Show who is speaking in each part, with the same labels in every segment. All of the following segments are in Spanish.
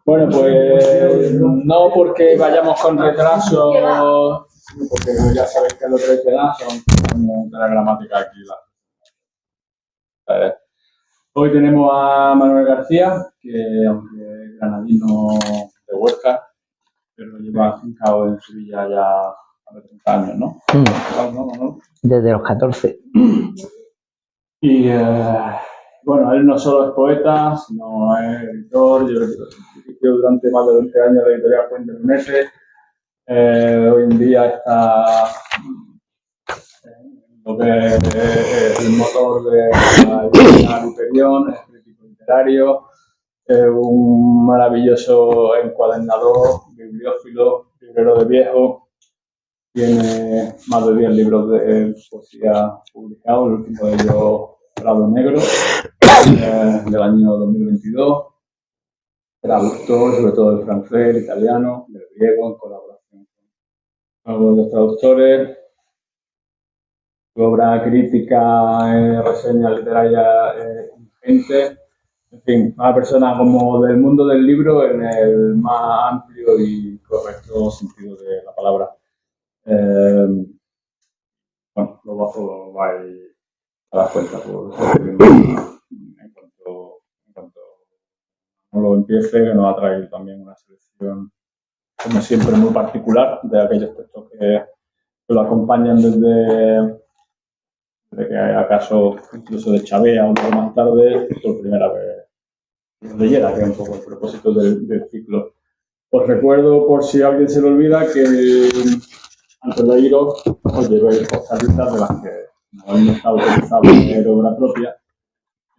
Speaker 1: Bueno, pues no porque vayamos con retraso, sino porque ya sabéis que los retrasos son de la gramática aquí. Hoy tenemos a Manuel García, que aunque es granadino de Huesca, pero lleva afincado en Sevilla ya hace 30 años, ¿no?
Speaker 2: Desde los 14.
Speaker 1: Y bueno, él no solo es poeta, sino es editor. Yo durante más de 20 años la editorial Puente Lunete. Hoy en día está lo que es el motor de la editorial Hyperion, es crítico literario, es un maravilloso encuadernador, bibliófilo, librero de viejos. Tiene más de 10 libros de poesía publicados, el último de ellos, Prado Negro, del año 2022. Traductor, sobre todo del francés, del italiano, del griego, en colaboración con algunos de los traductores. Su obra crítica, reseña literaria ingente. En fin, una persona como del mundo del libro en el más amplio y correcto sentido de la palabra. Bueno, lo vais a dar cuenta en cuanto no lo empiece, que nos ha traído también una selección, como siempre, muy particular de aquellos textos que lo acompañan desde que acaso incluso de Chavea o un poco más tarde, por primera vez leyera, que es un poco el propósito del ciclo. Os recuerdo, por si a alguien se le olvida, que antes de iros os llevéis postalitas de las que no hemos estado utilizando en obra propia,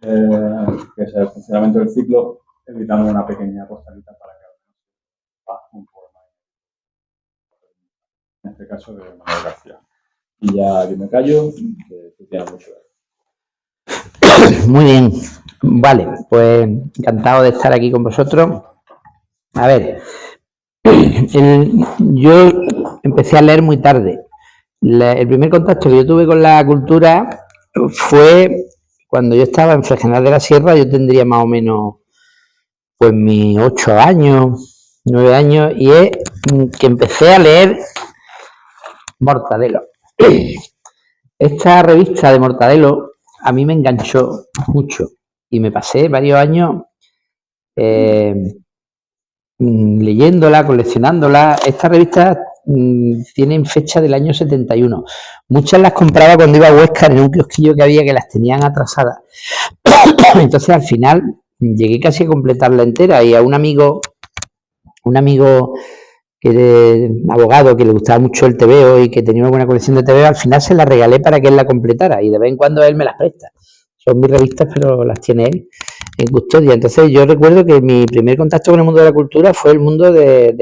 Speaker 1: que es el funcionamiento del ciclo. Editamos una pequeña postalita para que haga un poema, en este caso de Manuel García. Y ya yo me callo, que tiene mucho.
Speaker 2: Muy bien, vale, pues encantado de estar aquí con vosotros. A ver, yo empecé a leer muy tarde. El primer contacto que yo tuve con la cultura fue cuando yo estaba en Fregenal de la Sierra. Yo tendría más o menos pues mis 8 años, 9 años, y es que empecé a leer Mortadelo. Esta revista de Mortadelo a mí me enganchó mucho y me pasé varios años leyéndola, coleccionándola. Estas revistas tienen fecha del año 71. Muchas las compraba cuando iba a Huesca en un kiosquillo que había, que las tenían atrasadas. Entonces al final llegué casi a completarla entera, y a un amigo que era abogado, que le gustaba mucho el TVO y que tenía una buena colección de TVO, al final se la regalé para que él la completara, y de vez en cuando él me las presta. Son mis revistas, pero las tiene él en custodia. Entonces yo recuerdo que mi primer contacto con el mundo de la cultura fue el mundo de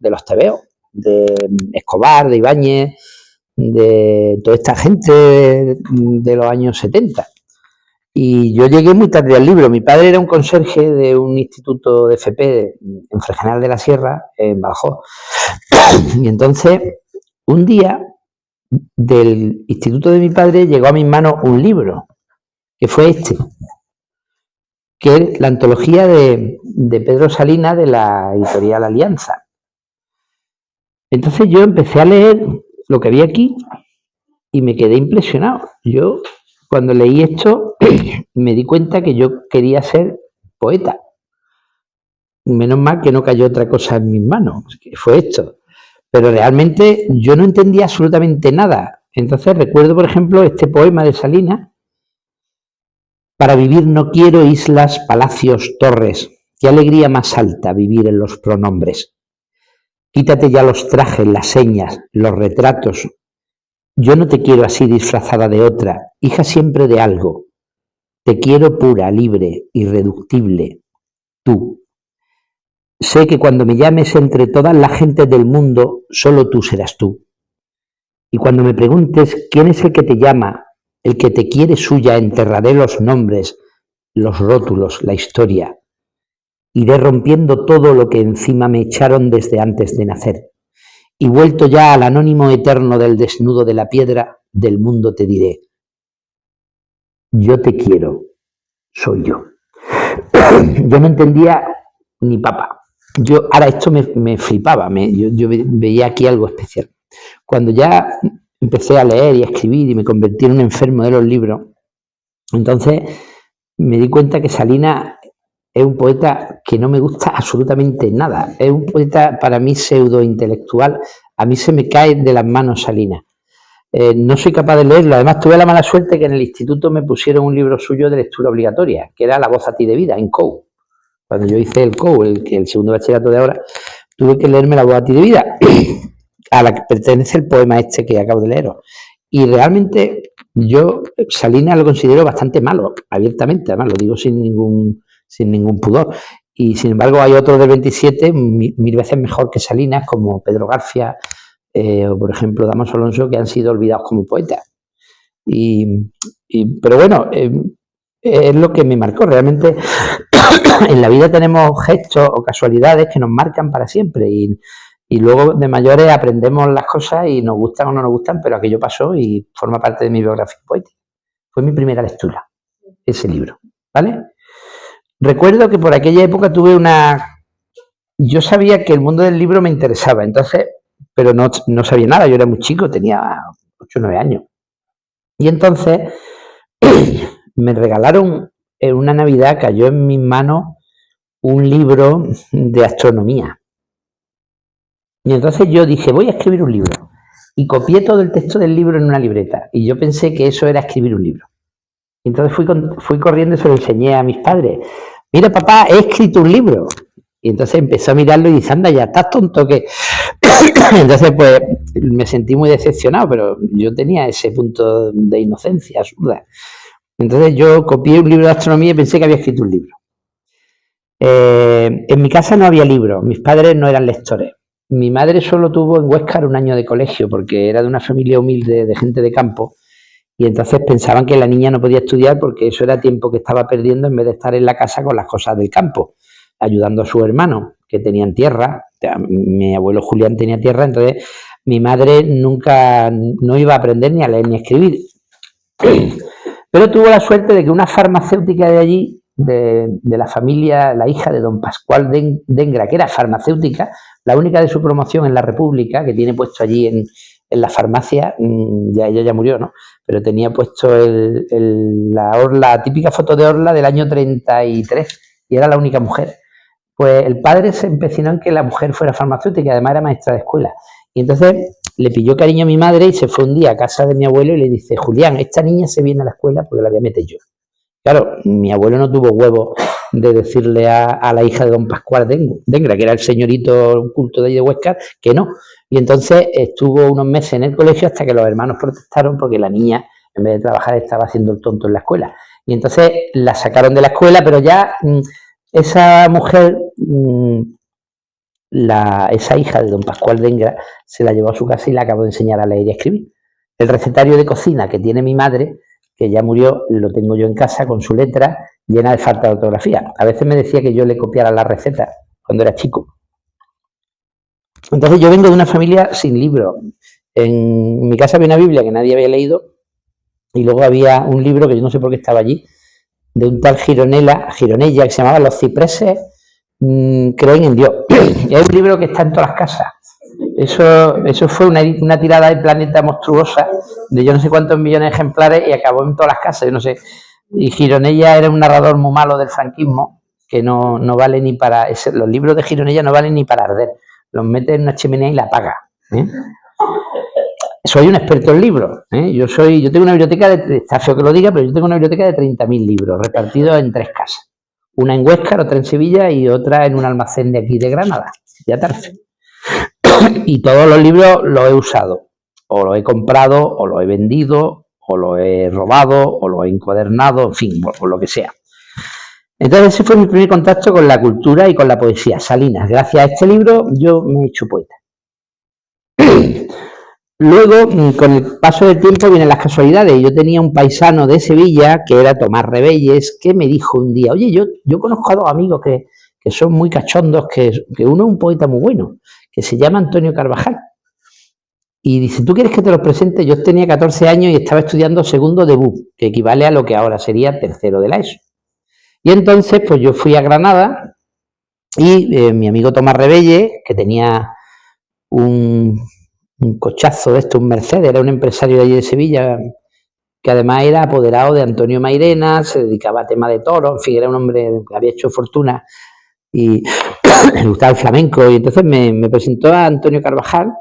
Speaker 2: los TVO, de Escobar, de Ibáñez, de toda esta gente de los años 70. Y yo llegué muy tarde al libro. Mi padre era un conserje de un instituto de FP en Fregenal de la Sierra, en Badajoz. Y entonces, un día, del instituto de mi padre llegó a mis manos un libro, que fue este, que es la antología de Pedro Salinas, de la editorial Alianza. Entonces yo empecé a leer lo que había aquí y me quedé impresionado. Yo, cuando leí esto, me di cuenta que yo quería ser poeta. Menos mal que no cayó otra cosa en mis manos, que fue esto. Pero realmente yo no entendía absolutamente nada. Entonces recuerdo, por ejemplo, este poema de Salinas: para vivir no quiero islas, palacios, torres. Qué alegría más alta vivir en los pronombres. Quítate ya los trajes, las señas, los retratos. Yo no te quiero así disfrazada de otra, hija siempre de algo. Te quiero pura, libre, irreductible, tú. Sé que cuando me llames entre todas las gentes del mundo, solo tú serás tú. Y cuando me preguntes quién es el que te llama, el que te quiere suya, enterraré los nombres, los rótulos, la historia. Iré rompiendo todo lo que encima me echaron desde antes de nacer. Y vuelto ya al anónimo eterno del desnudo de la piedra, del mundo te diré: yo te quiero, soy yo. Yo no entendía ni papa. Ahora esto me flipaba, yo veía aquí algo especial. Cuando ya empecé a leer y a escribir y me convertí en un enfermo de los libros, entonces me di cuenta que Salinas es un poeta que no me gusta absolutamente nada. Es un poeta para mí pseudo-intelectual. A mí se me cae de las manos Salinas. No soy capaz de leerlo. Además, tuve la mala suerte que en el instituto me pusieron un libro suyo de lectura obligatoria, que era La voz a ti de vida, en COU. Cuando yo hice el COU, el segundo bachillerato de ahora, tuve que leerme La voz a ti de vida, a la que pertenece el poema este que acabo de leeros. Y realmente yo Salinas lo considero bastante malo, abiertamente, además lo digo sin ningún pudor. Y sin embargo hay otros del 27 mil veces mejor que Salinas, como Pedro García, o por ejemplo Damaso Alonso, que han sido olvidados como poetas. Pero bueno, es lo que me marcó. Realmente en la vida tenemos gestos o casualidades que nos marcan para siempre y luego de mayores aprendemos las cosas y nos gustan o no nos gustan, pero aquello pasó y forma parte de mi biografía poética. Fue mi primera lectura, ese libro, ¿vale? Recuerdo que por aquella época yo sabía que el mundo del libro me interesaba, entonces, pero no sabía nada, yo era muy chico, tenía 8 o 9 años. Y entonces me regalaron en una Navidad, cayó en mis manos un libro de astronomía. Y entonces yo dije, voy a escribir un libro. Y copié todo el texto del libro en una libreta. Y yo pensé que eso era escribir un libro. Y entonces fui corriendo y se lo enseñé a mis padres. Mira, papá, he escrito un libro. Y entonces empezó a mirarlo y dice, anda, ya estás tonto que... Entonces, pues, me sentí muy decepcionado, pero yo tenía ese punto de inocencia absurda. Entonces yo copié un libro de astronomía y pensé que había escrito un libro. En mi casa no había libros, mis padres no eran lectores. Mi madre solo tuvo en Huéscar un año de colegio porque era de una familia humilde de gente de campo y entonces pensaban que la niña no podía estudiar porque eso era tiempo que estaba perdiendo en vez de estar en la casa con las cosas del campo, ayudando a sus hermanos que tenían tierra. Mi abuelo Julián tenía tierra, entonces mi madre nunca no iba a aprender ni a leer ni a escribir. Pero tuvo la suerte de que una farmacéutica de allí, de la familia, la hija de don Pascual Dengra, que era farmacéutica, la única de su promoción en la República, que tiene puesto allí en la farmacia, ella ya murió, ¿no? Pero tenía puesto la típica foto de Orla del año 33 y era la única mujer. Pues el padre se empecinó en que la mujer fuera farmacéutica y además era maestra de escuela. Y entonces le pilló cariño a mi madre y se fue un día a casa de mi abuelo y le dice, Julián, esta niña se viene a la escuela porque la voy a meter yo. Claro, mi abuelo no tuvo huevo de decirle a la hija de don Pascual Dengra, que era el señorito culto de Huéscar, que no. Y entonces estuvo unos meses en el colegio hasta que los hermanos protestaron porque la niña, en vez de trabajar, estaba haciendo el tonto en la escuela. Y entonces la sacaron de la escuela, pero ya esa mujer, esa hija de don Pascual Dengra, se la llevó a su casa y la acabó de enseñar a leer y a escribir. El recetario de cocina que tiene mi madre, que ya murió, lo tengo yo en casa con su letra llena de falta de ortografía. A veces me decía que yo le copiara la receta cuando era chico. Entonces yo vengo de una familia sin libros. En mi casa había una Biblia que nadie había leído y luego había un libro que yo no sé por qué estaba allí, de un tal Gironella, que se llamaba Los cipreses creen en Dios. Es un libro que está en todas las casas. Eso fue una tirada de Planeta monstruosa de yo no sé cuántos millones de ejemplares y acabó en todas las casas, yo no sé. Y Gironella era un narrador muy malo del franquismo que no vale ni para... los libros de Gironella no valen ni para arder. Los mete en una chimenea y la apaga. Soy un experto en libros. Yo tengo una biblioteca está feo que lo diga, pero yo tengo una biblioteca de 30.000 libros repartidos en 3 casas. Una en Huéscar, otra en Sevilla y otra en un almacén de aquí de Granada, de Atarfe. Y todos los libros los he usado, o los he comprado, o los he vendido, o los he robado, o los he encuadernado, en fin, por lo que sea. Entonces ese fue mi primer contacto con la cultura y con la poesía. Salinas, gracias a este libro yo me he hecho poeta. Luego, con el paso del tiempo vienen las casualidades. Yo tenía un paisano de Sevilla, que era Tomás Rebelles, que me dijo un día, oye, yo conozco a 2 amigos que son muy cachondos, que uno es un poeta muy bueno, que se llama Antonio Carvajal. Y dice, ¿tú quieres que te los presente? Yo tenía 14 años y estaba estudiando segundo de BUP, que equivale a lo que ahora sería tercero de la ESO. Y entonces, pues yo fui a Granada Y mi amigo Tomás Rebelle, que tenía un cochazo de esto, un Mercedes, era un empresario de allí de Sevilla, que además era apoderado de Antonio Mairena, se dedicaba a tema de toros, en fin, era un hombre que había hecho fortuna y le gustaba el flamenco, y entonces me presentó a Antonio Carvajal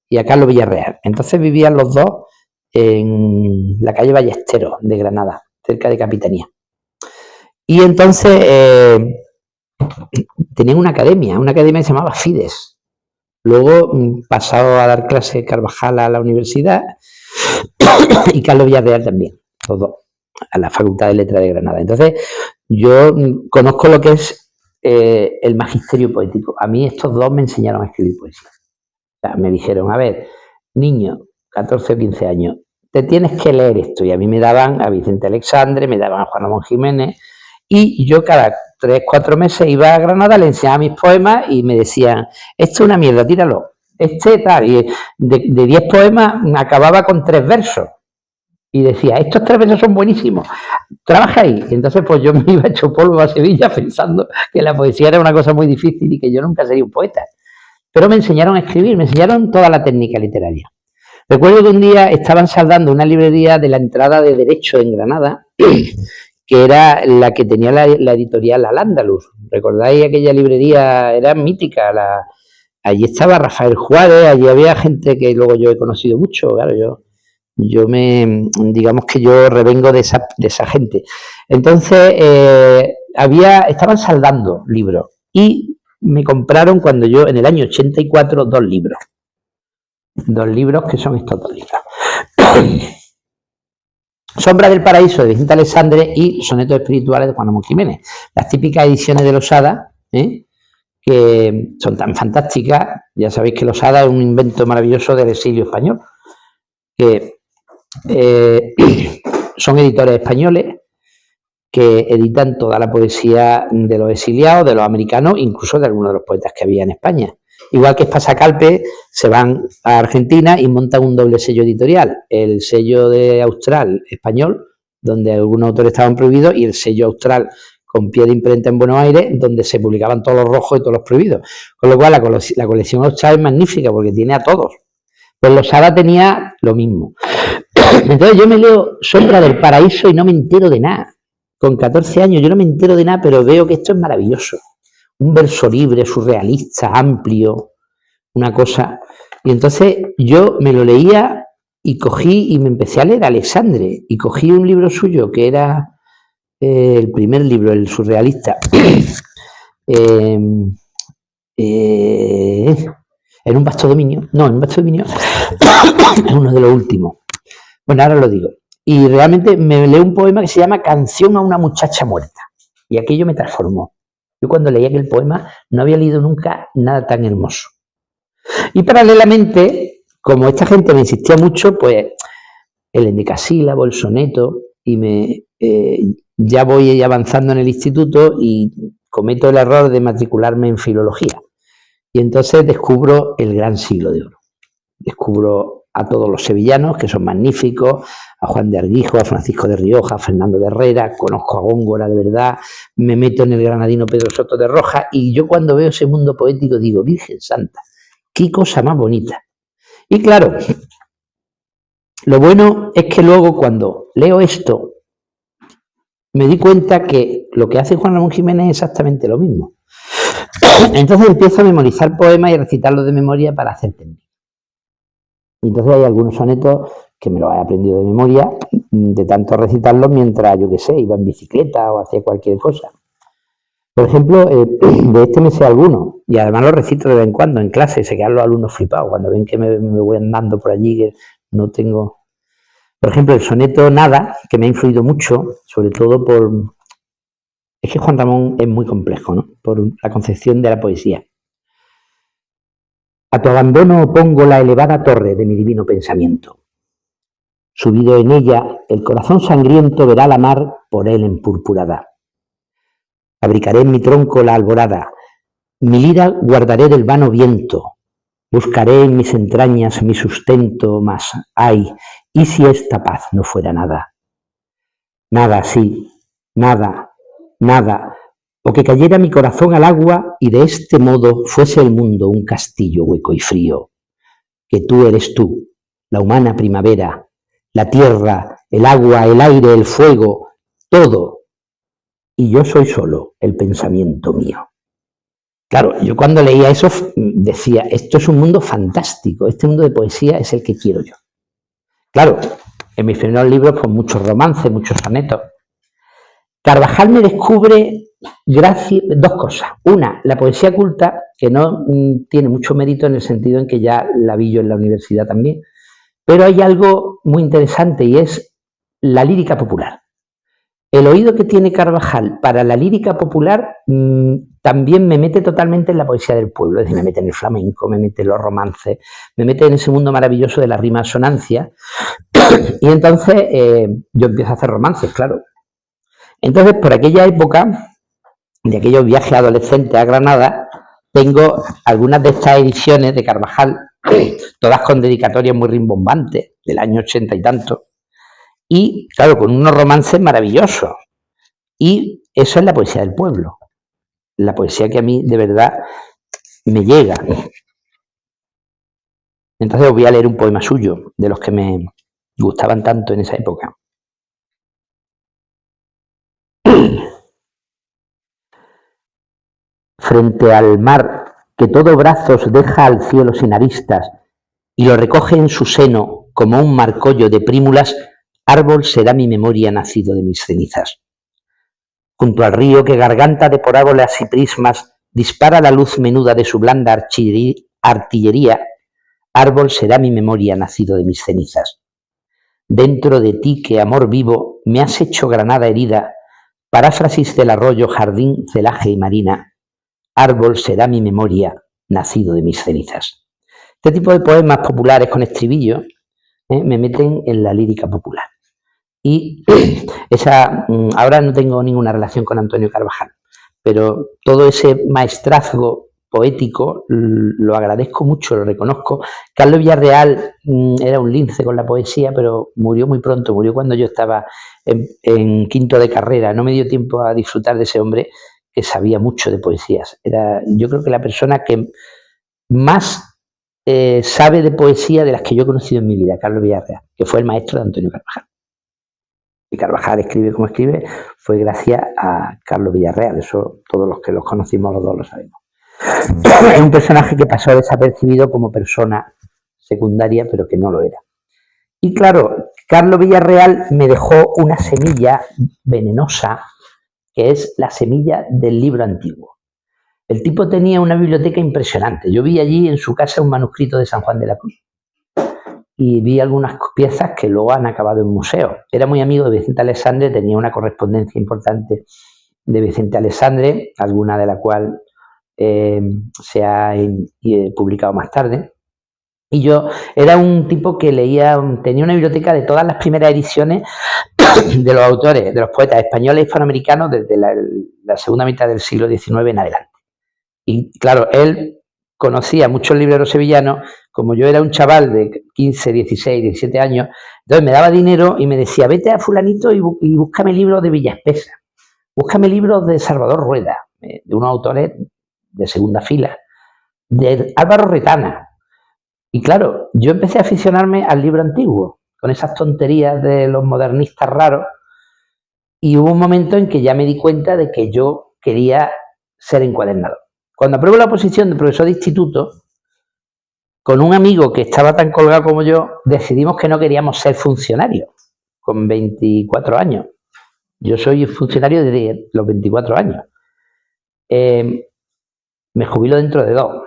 Speaker 2: y a Carlos Villarreal. Entonces vivían los dos en la calle Ballesteros de Granada, cerca de Capitanía. Y entonces tenían una academia que se llamaba Fides. Luego pasado a dar clase Carvajal a la universidad y Carlos Villarreal también, los dos, a la Facultad de Letras de Granada. Entonces yo conozco lo que es el magisterio poético. A mí estos dos me enseñaron a escribir poesía. O sea, me dijeron, a ver, niño, 14 o 15 años, te tienes que leer esto. Y a mí me daban a Vicente Alexandre, me daban a Juan Ramón Jiménez, y yo cada 3 o 4 meses iba a Granada, le enseñaba mis poemas y me decían, esto es una mierda, tíralo. Tal. Y de 10 poemas acababa con 3 versos. Y decía, estos 3 versos son buenísimos, trabaja ahí. Y entonces pues yo me iba hecho polvo a Sevilla pensando que la poesía era una cosa muy difícil y que yo nunca sería un poeta. Pero me enseñaron a escribir, me enseñaron toda la técnica literaria. Recuerdo que un día estaban saldando una librería de la entrada de Derecho en Granada, que era la que tenía la editorial Al-Ándalus. ¿Recordáis aquella librería? Era mítica. Allí estaba Rafael Juárez, allí había gente que luego yo he conocido mucho, claro, digamos que yo revengo de esa gente. Entonces, estaban saldando libros y me compraron cuando yo, en el año 84, 2 libros. 2 libros que son estos 2 libros. Sombra del Paraíso de Vicente Alexandre y Sonetos Espirituales de Juan Ramón Jiménez. Las típicas ediciones de Losada, que son tan fantásticas. Ya sabéis que Losada es un invento maravilloso del exilio español, que son editores españoles que editan toda la poesía de los exiliados, de los americanos, incluso de algunos de los poetas que había en España. Igual que Espasacalpe, se van a Argentina y montan un doble sello editorial, el sello de Austral español, donde algunos autores estaban prohibidos, y el sello Austral con pie de imprenta en Buenos Aires, donde se publicaban todos los rojos y todos los prohibidos. Con lo cual la colección Austral es magnífica porque tiene a todos. Pues Losada tenía lo mismo. Entonces yo me leo Sombra del Paraíso y no me entero de nada. Con 14 años yo no me entero de nada, pero veo que esto es maravilloso. Un verso libre, surrealista, amplio, una cosa. Y entonces yo me lo leía y cogí y me empecé a leer a Alexandre. Y cogí un libro suyo que era el primer libro, el surrealista. En un vasto dominio. No, en un vasto dominio es uno de los últimos. Bueno, ahora lo digo. Y realmente me leí un poema que se llama Canción a una muchacha muerta. Y aquello me transformó. Yo cuando leí aquel poema no había leído nunca nada tan hermoso. Y paralelamente, como esta gente me insistía mucho, pues el endecasílabo, el soneto, y ya voy avanzando en el instituto y cometo el error de matricularme en filología. Y entonces descubro el gran siglo de oro. Descubro a todos los sevillanos, que son magníficos, a Juan de Arguijo, a Francisco de Rioja, a Fernando de Herrera, conozco a Góngora de verdad, me meto en el granadino Pedro Soto de Rojas, y yo cuando veo ese mundo poético digo, Virgen Santa, qué cosa más bonita. Y claro, lo bueno es que luego cuando leo esto, me di cuenta que lo que hace Juan Ramón Jiménez es exactamente lo mismo. Entonces empiezo a memorizar poemas y a recitarlos de memoria para hacer técnica. Y entonces hay algunos sonetos que me los he aprendido de memoria, de tanto recitarlos mientras, yo qué sé, iba en bicicleta o hacía cualquier cosa. Por ejemplo, de este me sé algunos, y además los recito de vez en cuando en clase, se quedan los alumnos flipados cuando ven que me voy andando por allí, que no tengo... Por ejemplo, el soneto Nada, que me ha influido mucho, sobre todo por... Es que Juan Ramón es muy complejo, ¿no? Por la concepción de la poesía. A tu abandono pongo la elevada torre de mi divino pensamiento. Subido en ella, el corazón sangriento verá la mar por él empurpurada. Fabricaré en mi tronco la alborada, mi lira guardaré del vano viento, buscaré en mis entrañas mi sustento, mas, ay, ¿y si esta paz no fuera nada? Nada, sí, nada, nada, o que cayera mi corazón al agua y de este modo fuese el mundo un castillo hueco y frío, que tú eres tú, la humana primavera, la tierra, el agua, el aire, el fuego, todo, y yo soy solo el pensamiento mío. Claro, yo cuando leía eso decía, esto es un mundo fantástico, este mundo de poesía es el que quiero yo. Claro, en mis primeros libros, pues muchos romances, muchos sonetos. Carvajal me descubre dos cosas. Una, la poesía culta, que no tiene mucho mérito en el sentido en que ya la vi yo en la universidad también, pero hay algo muy interesante y es la lírica popular. El oído que tiene Carvajal para la lírica popular también me mete totalmente en la poesía del pueblo, es decir, me mete en el flamenco, me mete en los romances, me mete en ese mundo maravilloso de la rima-sonancia, y entonces yo empiezo a hacer romances, claro. Entonces, por aquella época, de aquellos viajes adolescentes a Granada, tengo algunas de estas ediciones de Carvajal, todas con dedicatorias muy rimbombantes, del año 80 y tanto, y claro, con unos romances maravillosos. Y eso es la poesía del pueblo, la poesía que a mí de verdad me llega. Entonces os voy a leer un poema suyo, de los que me gustaban tanto en esa época. Frente al mar, que todo brazos deja al cielo sin aristas, y lo recoge en su seno como un marcollo de prímulas, árbol será mi memoria nacido de mis cenizas. Junto al río que garganta de parábolas y prismas dispara la luz menuda de su blanda artillería, árbol será mi memoria nacido de mis cenizas. Dentro de ti que amor vivo me has hecho granada herida, paráfrasis del arroyo, jardín, celaje y marina, árbol será mi memoria nacido de mis cenizas. Este tipo de poemas populares con estribillo me meten en la lírica popular. Y ahora no tengo ninguna relación con Antonio Carvajal, pero todo ese maestrazgo poético lo agradezco mucho, lo reconozco. Carlos Villarreal era un lince con la poesía, pero murió muy pronto, murió cuando yo estaba en quinto de carrera. No me dio tiempo a disfrutar de ese hombre que sabía mucho de poesías. Era, yo creo que la persona que más sabe de poesía de las que yo he conocido en mi vida, Carlos Villarreal, que fue el maestro de Antonio Carvajal. Y Carvajal escribe como escribe, fue gracias a Carlos Villarreal. Eso todos los que los conocimos los dos lo sabemos. Es un personaje que pasó desapercibido como persona secundaria, pero que no lo era. Y claro, Carlos Villarreal me dejó una semilla venenosa, que es la semilla del libro antiguo. El tipo tenía una biblioteca impresionante. Yo vi allí en su casa un manuscrito de San Juan de la Cruz. Y vi algunas piezas que luego han acabado en museos. Era muy amigo de Vicente Alexandre, tenía una correspondencia importante de Vicente Alexandre, alguna de la cual se ha publicado más tarde. Y yo era un tipo que tenía una biblioteca de todas las primeras ediciones de los autores, de los poetas españoles y hispanoamericanos desde la segunda mitad del siglo XIX en adelante. Y claro, él conocía muchos libreros sevillanos. Como yo era un chaval de 15, 16, 17 años, entonces me daba dinero y me decía, vete a fulanito y búscame libros de Villaspesa, búscame libros de Salvador Rueda, de unos autores de segunda fila, de Álvaro Retana. Y claro, yo empecé a aficionarme al libro antiguo, con esas tonterías de los modernistas raros, y hubo un momento en que ya me di cuenta de que yo quería ser encuadernador. Cuando apruebo la oposición de profesor de instituto, con un amigo que estaba tan colgado como yo, decidimos que no queríamos ser funcionarios con 24 años. Yo soy funcionario desde los 24 años. Me jubilo dentro de 2.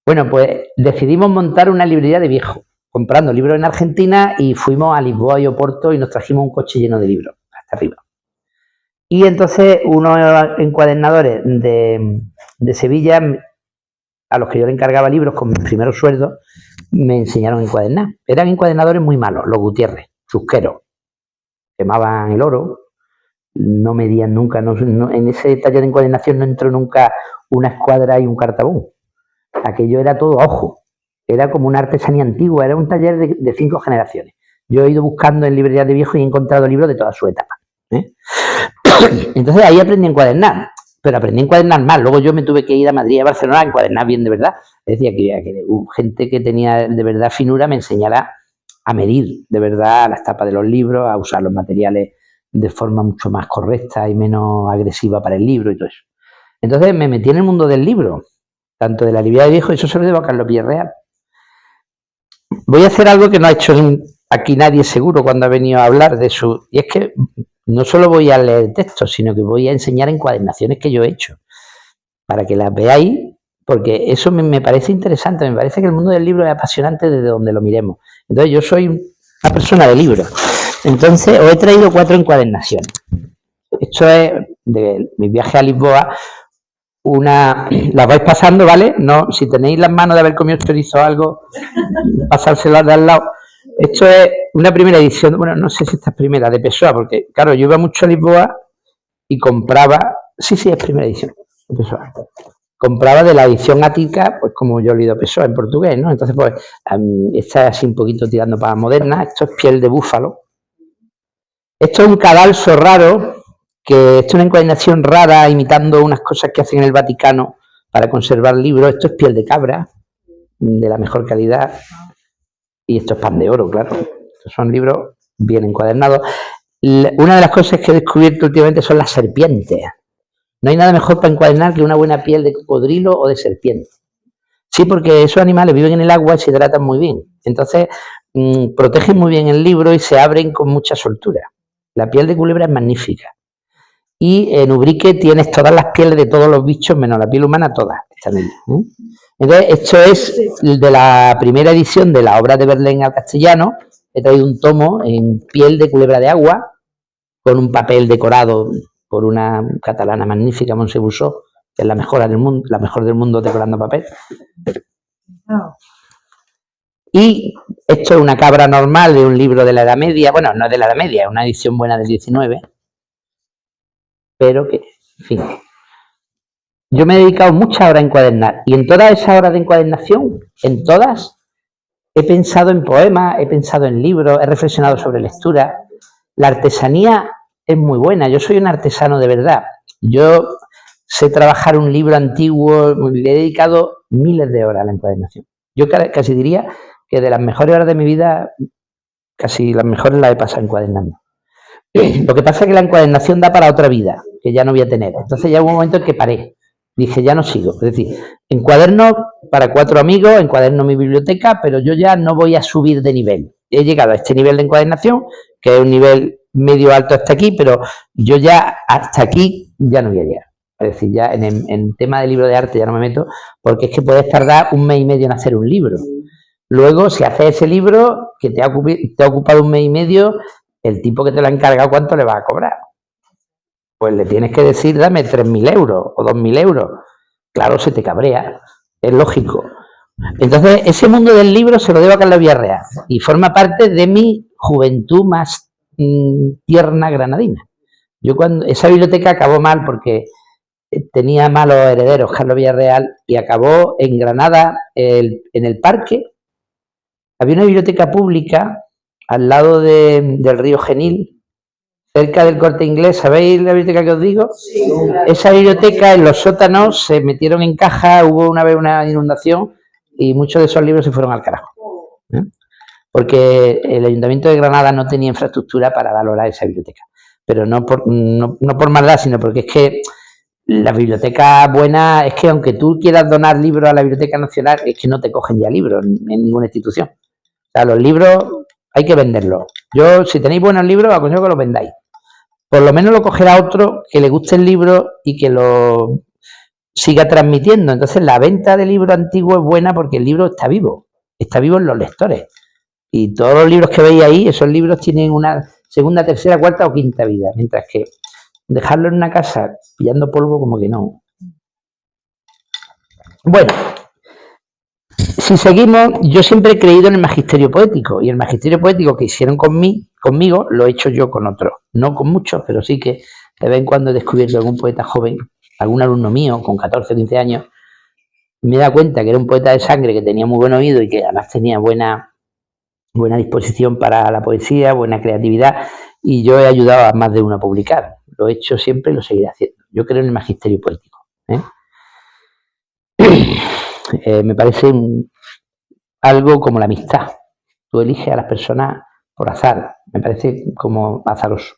Speaker 2: Bueno, pues decidimos montar una librería de viejos, comprando libros en Argentina, y fuimos a Lisboa y Oporto y nos trajimos un coche lleno de libros, hasta arriba. Y entonces unos encuadernadores de Sevilla, a los que yo le encargaba libros con mis primeros sueldos, me enseñaron a encuadernar. Eran encuadernadores muy malos, los Gutiérrez, chusqueros. Quemaban el oro, no medían nunca, en ese taller de encuadernación no entró nunca una escuadra y un cartabón. Aquello era todo a ojo, era como una artesanía antigua, era un taller de 5 generaciones. Yo he ido buscando en librerías de viejos y he encontrado libros de toda su etapa. Entonces ahí aprendí a encuadernar. pero aprendí a encuadernar más. Luego yo me tuve que ir a Madrid y a Barcelona a encuadernar bien de verdad. Es decir, que gente que tenía de verdad finura me enseñara a medir de verdad las tapas de los libros, a usar los materiales de forma mucho más correcta y menos agresiva para el libro y todo eso. Entonces me metí en el mundo del libro, tanto de La Libia de Viejo, y eso se lo debo a Carlos Villarreal. Voy a hacer algo que no ha hecho aquí nadie seguro cuando ha venido a hablar de su... Y es que no solo voy a leer textos, sino que voy a enseñar encuadernaciones que yo he hecho, para que las veáis, porque eso me parece interesante, me parece que el mundo del libro es apasionante desde donde lo miremos. Entonces yo soy una persona de libros. Entonces os he traído 4 encuadernaciones. Esto es de mi viaje a Lisboa. Las vais pasando, ¿vale? No, si tenéis las manos de haber comido chorizo o algo, pasárselas de al lado. Esto es una primera edición, bueno, no sé si esta es primera, de Pessoa, porque, claro, yo iba mucho a Lisboa y compraba, sí, es primera edición, de Pessoa. Compraba de la edición ática, pues como yo he leído Pessoa en portugués, ¿no? Entonces, pues, esta es así un poquito tirando para moderna, esto es piel de búfalo. Esto es un cadalso raro, que esto es una encuadernación rara, imitando unas cosas que hacen en el Vaticano para conservar libros. Esto es piel de cabra, de la mejor calidad, y esto es pan de oro, claro. Estos son libros bien encuadernados. Una de las cosas que he descubierto últimamente son las serpientes. No hay nada mejor para encuadernar que una buena piel de cocodrilo o de serpiente. Sí, porque esos animales viven en el agua y se hidratan muy bien. Entonces, protegen muy bien el libro y se abren con mucha soltura. La piel de culebra es magnífica. Y en Ubrique tienes todas las pieles de todos los bichos, menos la piel humana, todas están ahí. Entonces, esto es de la primera edición de la obra de Verlaine al castellano. He traído un tomo en piel de culebra de agua, con un papel decorado por una catalana magnífica, Montse Bussó, que es la mejor del mundo decorando papel. Y esto es una cabra normal de un libro de la Edad Media. Bueno, no es de la Edad Media, es una edición buena del 19. Pero que, en fin, yo me he dedicado muchas horas a encuadernar, y en todas esas horas de encuadernación, en todas, he pensado en poemas, he pensado en libros, he reflexionado sobre lectura. La artesanía es muy buena, yo soy un artesano de verdad. Yo sé trabajar un libro antiguo, le he dedicado miles de horas a la encuadernación. Yo casi diría que de las mejores horas de mi vida, casi las mejores las he pasado encuadernando. Lo que pasa es que la encuadernación da para otra vida, que ya no voy a tener. Entonces ya hubo un momento en que paré. Dije, ya no sigo. Es decir, encuaderno para 4 amigos, encuaderno mi biblioteca, pero yo ya no voy a subir de nivel. He llegado a este nivel de encuadernación, que es un nivel medio alto hasta aquí, pero yo ya hasta aquí ya no voy a llegar. Es decir, ya en tema de libro de arte ya no me meto, porque es que puedes tardar 1 mes y medio en hacer un libro. Luego, si haces ese libro, que te ha ocupado 1 mes y medio, el tipo que te lo ha encargado, ¿cuánto le va a cobrar? Pues le tienes que decir, dame 3.000 euros o 2.000 euros. Claro, se te cabrea, es lógico. Entonces, ese mundo del libro se lo debo a Carlos Villarreal y forma parte de mi juventud más tierna granadina. Yo cuando esa biblioteca acabó mal porque tenía malos herederos, Carlos Villarreal, y acabó en Granada, en el parque. Había una biblioteca pública al lado del río Genil, cerca del Corte Inglés. ¿Sabéis la biblioteca que os digo? Sí, claro. Esa biblioteca, en los sótanos se metieron en caja, hubo una vez una inundación y muchos de esos libros se fueron al carajo. Porque el Ayuntamiento de Granada no tenía infraestructura para valorar esa biblioteca. Pero no por maldad, sino porque es que la biblioteca buena es que aunque tú quieras donar libros a la Biblioteca Nacional, es que no te cogen ya libros en ninguna institución. O sea, los libros hay que venderlos. Yo, si tenéis buenos libros, aconsejo que los vendáis. Por lo menos lo cogerá otro que le guste el libro y que lo siga transmitiendo. Entonces, la venta de libros antiguos es buena porque el libro está vivo en los lectores. Y todos los libros que veis ahí, esos libros tienen una segunda, tercera, cuarta o quinta vida. Mientras que dejarlo en una casa pillando polvo, como que no. Bueno, si seguimos, yo siempre he creído en el magisterio poético, y el magisterio poético que hicieron conmigo lo he hecho yo con otros, no con muchos, pero sí que de vez en cuando he descubierto algún poeta joven, algún alumno mío con 14 o 15 años, me da cuenta que era un poeta de sangre, que tenía muy buen oído y que además tenía buena disposición para la poesía, buena creatividad, y yo he ayudado a más de uno a publicar. Lo he hecho siempre y lo seguiré haciendo. Yo creo en el magisterio poético. Me parece algo como la amistad. Tú eliges a las personas por azar. Me parece como azaroso.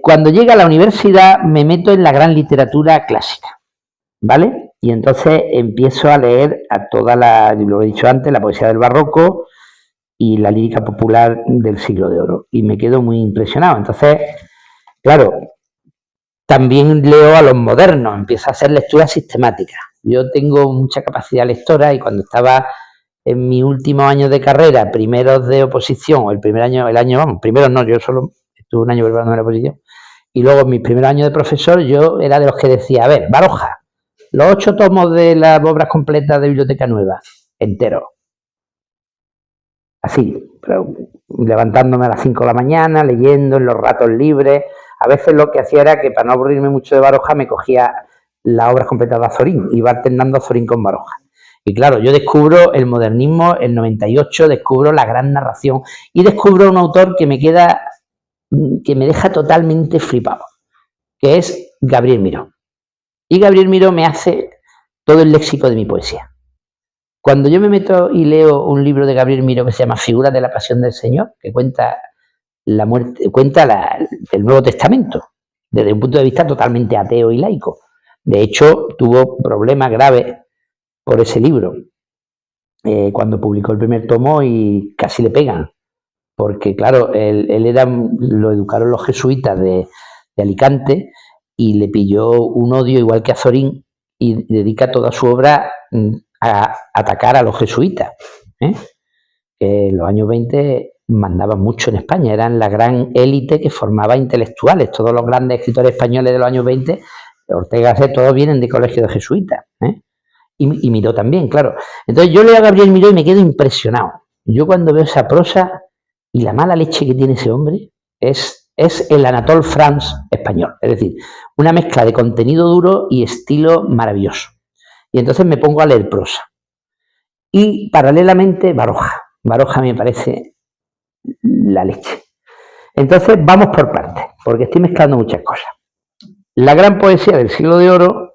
Speaker 2: Cuando llega a la universidad me meto en la gran literatura clásica, ¿vale? Y entonces empiezo a leer a toda lo he dicho antes, la poesía del barroco y la lírica popular del siglo de oro. Y me quedo muy impresionado. Entonces, claro, también leo a los modernos, empiezo a hacer lecturas sistemáticas. Yo tengo mucha capacidad lectora y cuando estaba en mi último año de carrera, primeros de oposición, o primeros no, yo solo estuve un año preparando la oposición, y luego en mis primeros años de profesor yo era de los que decía, a ver, Baroja, los 8 tomos de las obras completas de Biblioteca Nueva, enteros. Así, pero levantándome a las 5 de la mañana, leyendo en los ratos libres. A veces lo que hacía era que para no aburrirme mucho de Baroja me cogía las obras completas de Azorín, iba alternando Azorín con Baroja. Y claro, yo descubro el modernismo, el 98, descubro la gran narración y descubro un autor que me deja totalmente flipado, que es Gabriel Miró. Y Gabriel Miró me hace todo el léxico de mi poesía. Cuando yo me meto y leo un libro de Gabriel Miró que se llama Figuras de la Pasión del Señor, que cuenta la muerte, el Nuevo Testamento, desde un punto de vista totalmente ateo y laico. De hecho, tuvo problemas graves por ese libro, cuando publicó el primer tomo y casi le pegan, porque claro, lo educaron los jesuitas de Alicante y le pilló un odio igual que Azorín y dedica toda su obra a atacar a los jesuitas, que en los años 20 mandaban mucho en España, eran la gran élite que formaba intelectuales. Todos los grandes escritores españoles de los años 20, Ortega y Gasset, todos vienen de colegios de jesuitas, y Miró también, claro. Entonces yo leo a Gabriel Miró y me quedo impresionado. Yo cuando veo esa prosa y la mala leche que tiene ese hombre, es el Anatole France español, es decir, una mezcla de contenido duro y estilo maravilloso. Y entonces me pongo a leer prosa. Y paralelamente Baroja. Baroja me parece la leche. Entonces vamos por partes, porque estoy mezclando muchas cosas. La gran poesía del siglo de oro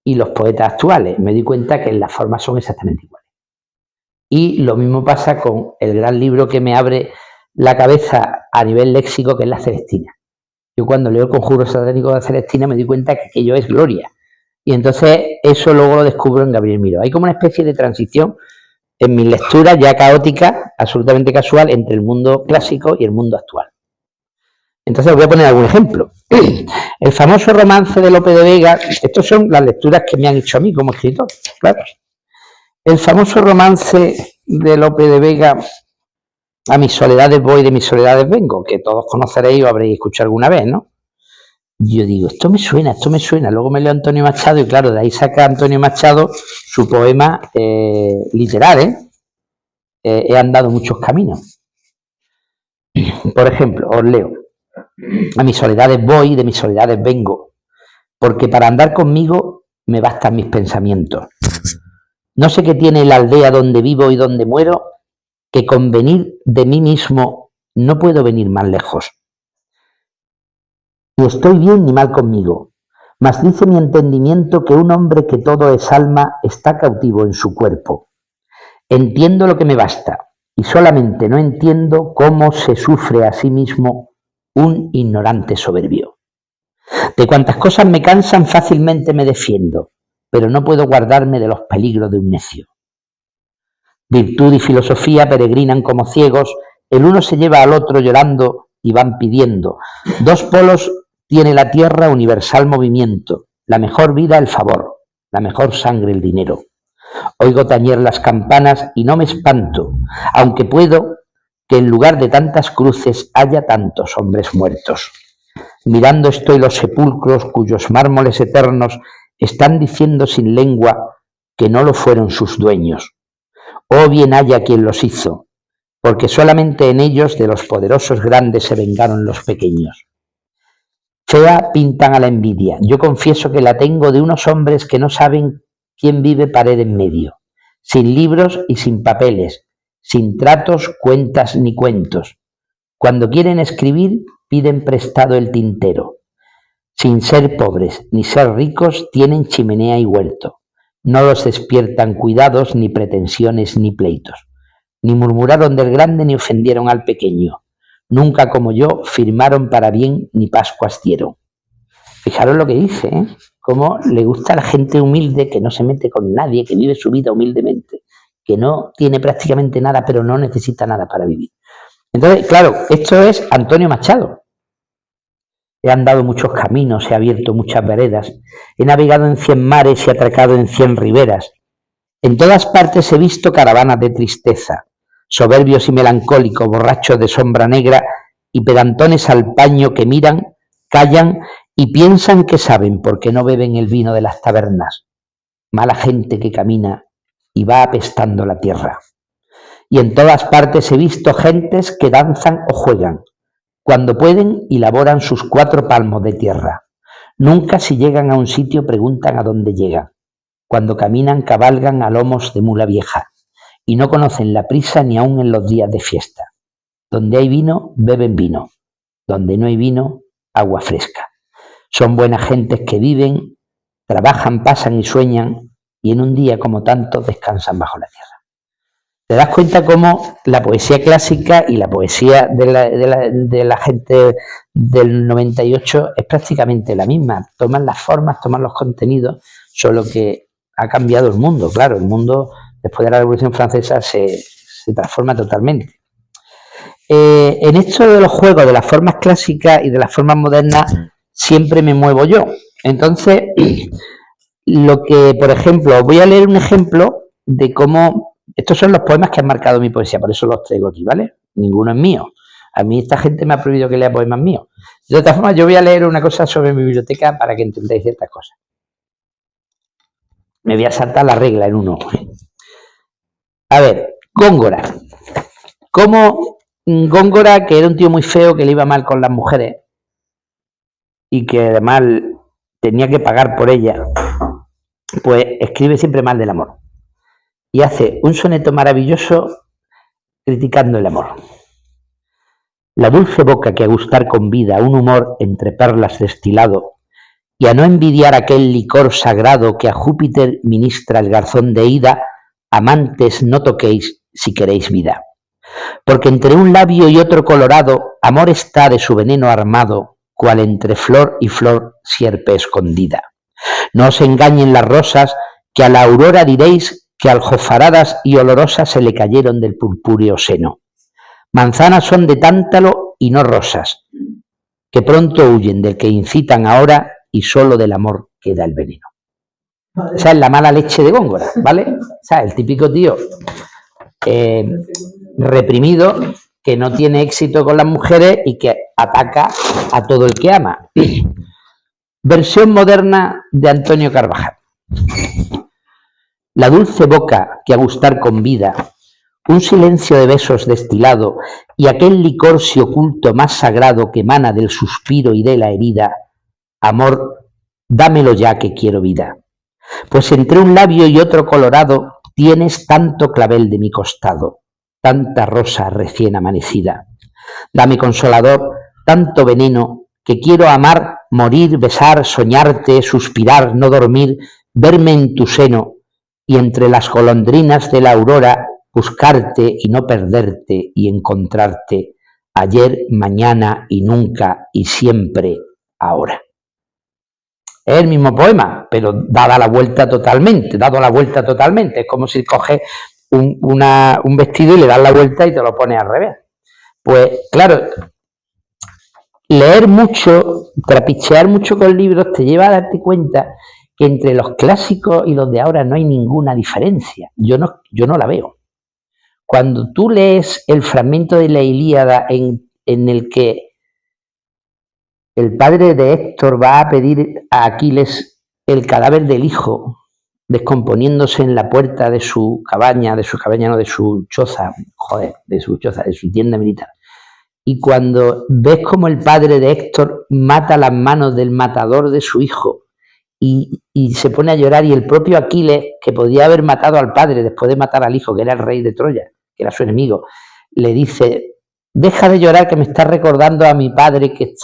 Speaker 2: y los poetas actuales. Me di cuenta que las formas son exactamente iguales. Y lo mismo pasa con el gran libro que me abre la cabeza a nivel léxico, que es la Celestina. Yo cuando leo el Conjuro Satánico de la Celestina me di cuenta que aquello es gloria. Y entonces eso luego lo descubro en Gabriel Miró. Hay como una especie de transición en mis lecturas ya caótica, absolutamente casual, entre el mundo clásico y el mundo actual. Entonces voy a poner algún ejemplo. El famoso romance de Lope de Vega, estas son las lecturas que me han hecho a mí como escritor, claro. El famoso romance de Lope de Vega, A mis soledades voy, de mis soledades vengo, que todos conoceréis o habréis escuchado alguna vez, ¿no? Yo digo, esto me suena. Luego me leo Antonio Machado y claro, de ahí saca Antonio Machado su poema literal, he andado muchos caminos. Por ejemplo, os leo, a mis soledades voy, de mis soledades vengo, porque para andar conmigo me bastan mis pensamientos. No sé qué tiene la aldea donde vivo y donde muero, que con venir de mí mismo no puedo venir más lejos. Ni estoy bien ni mal conmigo, mas dice mi entendimiento que un hombre que todo es alma está cautivo en su cuerpo. Entiendo lo que me basta, y solamente no entiendo cómo se sufre a sí mismo un ignorante soberbio. De cuantas cosas me cansan fácilmente me defiendo, pero no puedo guardarme de los peligros de un necio. Virtud y filosofía peregrinan como ciegos, el uno se lleva al otro llorando y van pidiendo. Dos polos tiene la tierra, universal movimiento, la mejor vida el favor, la mejor sangre el dinero. Oigo tañer las campanas y no me espanto, aunque puedo que en lugar de tantas cruces haya tantos hombres muertos. Mirando estoy los sepulcros cuyos mármoles eternos están diciendo sin lengua que no lo fueron sus dueños. Oh, bien haya quien los hizo, porque solamente en ellos de los poderosos grandes se vengaron los pequeños. Fea pintan a la envidia. Yo confieso que la tengo de unos hombres que no saben quién vive pared en medio, sin libros y sin papeles, sin tratos, cuentas ni cuentos. Cuando quieren escribir, piden prestado el tintero. Sin ser pobres ni ser ricos, tienen chimenea y huerto. No los despiertan cuidados, ni pretensiones, ni pleitos. Ni murmuraron del grande, ni ofendieron al pequeño. Nunca como yo firmaron para bien, ni pascuas dieron. Fijaros lo que dice, ¿eh? Cómo le gusta a la gente humilde, que no se mete con nadie, que vive su vida humildemente, que no tiene prácticamente nada, pero no necesita nada para vivir. Entonces, claro, esto es Antonio Machado. He andado muchos caminos, he abierto muchas veredas, he navegado en 100 mares y atracado en 100 riberas. En todas partes he visto caravanas de tristeza, soberbios y melancólicos, borrachos de sombra negra y pedantones al paño que miran, callan y piensan que saben porque no beben el vino de las tabernas. Mala gente que camina y va apestando la tierra. Y en todas partes he visto gentes que danzan o juegan, cuando pueden y laboran sus 4 palmos de tierra. Nunca si llegan a un sitio preguntan a dónde llegan. Cuando caminan cabalgan a lomos de mula vieja y no conocen la prisa ni aun en los días de fiesta. Donde hay vino, beben vino. Donde no hay vino, agua fresca. Son buenas gentes que viven, trabajan, pasan y sueñan y en un día como tantos descansan bajo la tierra. Te das cuenta cómo la poesía clásica y la poesía de la gente del 98 es prácticamente la misma. Toman las formas, toman los contenidos, solo que ha cambiado el mundo. Claro, el mundo después de la Revolución Francesa se transforma totalmente. En esto de los juegos, de las formas clásicas y de las formas modernas, siempre me muevo yo. Entonces, lo que, por ejemplo, voy a leer un ejemplo de cómo... Estos son los poemas que han marcado mi poesía, por eso los traigo aquí, ¿vale? Ninguno es mío. A mí esta gente me ha prohibido que lea poemas míos. De otra forma, yo voy a leer una cosa sobre mi biblioteca para que entendáis ciertas cosas. Me voy a saltar la regla en uno. A ver, Góngora. Como Góngora, que era un tío muy feo, que le iba mal con las mujeres y que además tenía que pagar por ellas, pues escribe siempre mal del amor. Y hace un soneto maravilloso criticando el amor. La dulce boca que a gustar convida un humor entre perlas destilado y a no envidiar aquel licor sagrado que a Júpiter ministra el garzón de Ida, amantes no toquéis si queréis vida. Porque entre un labio y otro colorado, amor está de su veneno armado, cual entre flor y flor sierpe escondida. No os engañen las rosas, que a la aurora diréis que aljofaradas y olorosas se le cayeron del purpúreo seno. Manzanas son de tántalo y no rosas, que pronto huyen del que incitan ahora y solo del amor queda el veneno. Esa es la mala leche de Góngora, ¿vale? O sea, el típico tío reprimido, que no tiene éxito con las mujeres y que ataca a todo el que ama. Versión moderna de Antonio Carvajal. La dulce boca que a gustar convida, un silencio de besos destilado y aquel licor si oculto más sagrado que emana del suspiro y de la herida, amor, dámelo ya que quiero vida. Pues entre un labio y otro colorado tienes tanto clavel de mi costado, tanta rosa recién amanecida. Dame consolador, tanto veneno, que quiero amar, morir, besar, soñarte, suspirar, no dormir, verme en tu seno, y entre las golondrinas de la aurora buscarte y no perderte y encontrarte ayer, mañana y nunca y siempre ahora. Es el mismo poema, pero dado la vuelta totalmente. Es como si coges un vestido y le das la vuelta y te lo pones al revés. Pues claro, leer mucho, trapichear mucho con libros te lleva a darte cuenta que entre los clásicos y los de ahora no hay ninguna diferencia. Yo no la veo. Cuando tú lees el fragmento de la Ilíada en el que el padre de Héctor va a pedir a Aquiles el cadáver del hijo, descomponiéndose en la puerta de su tienda militar. Y cuando ves como el padre de Héctor mata las manos del matador de su hijo, y se pone a llorar, y el propio Aquiles, que podía haber matado al padre después de matar al hijo, que era el rey de Troya, que era su enemigo, le dice: deja de llorar, que me estás recordando a mi padre que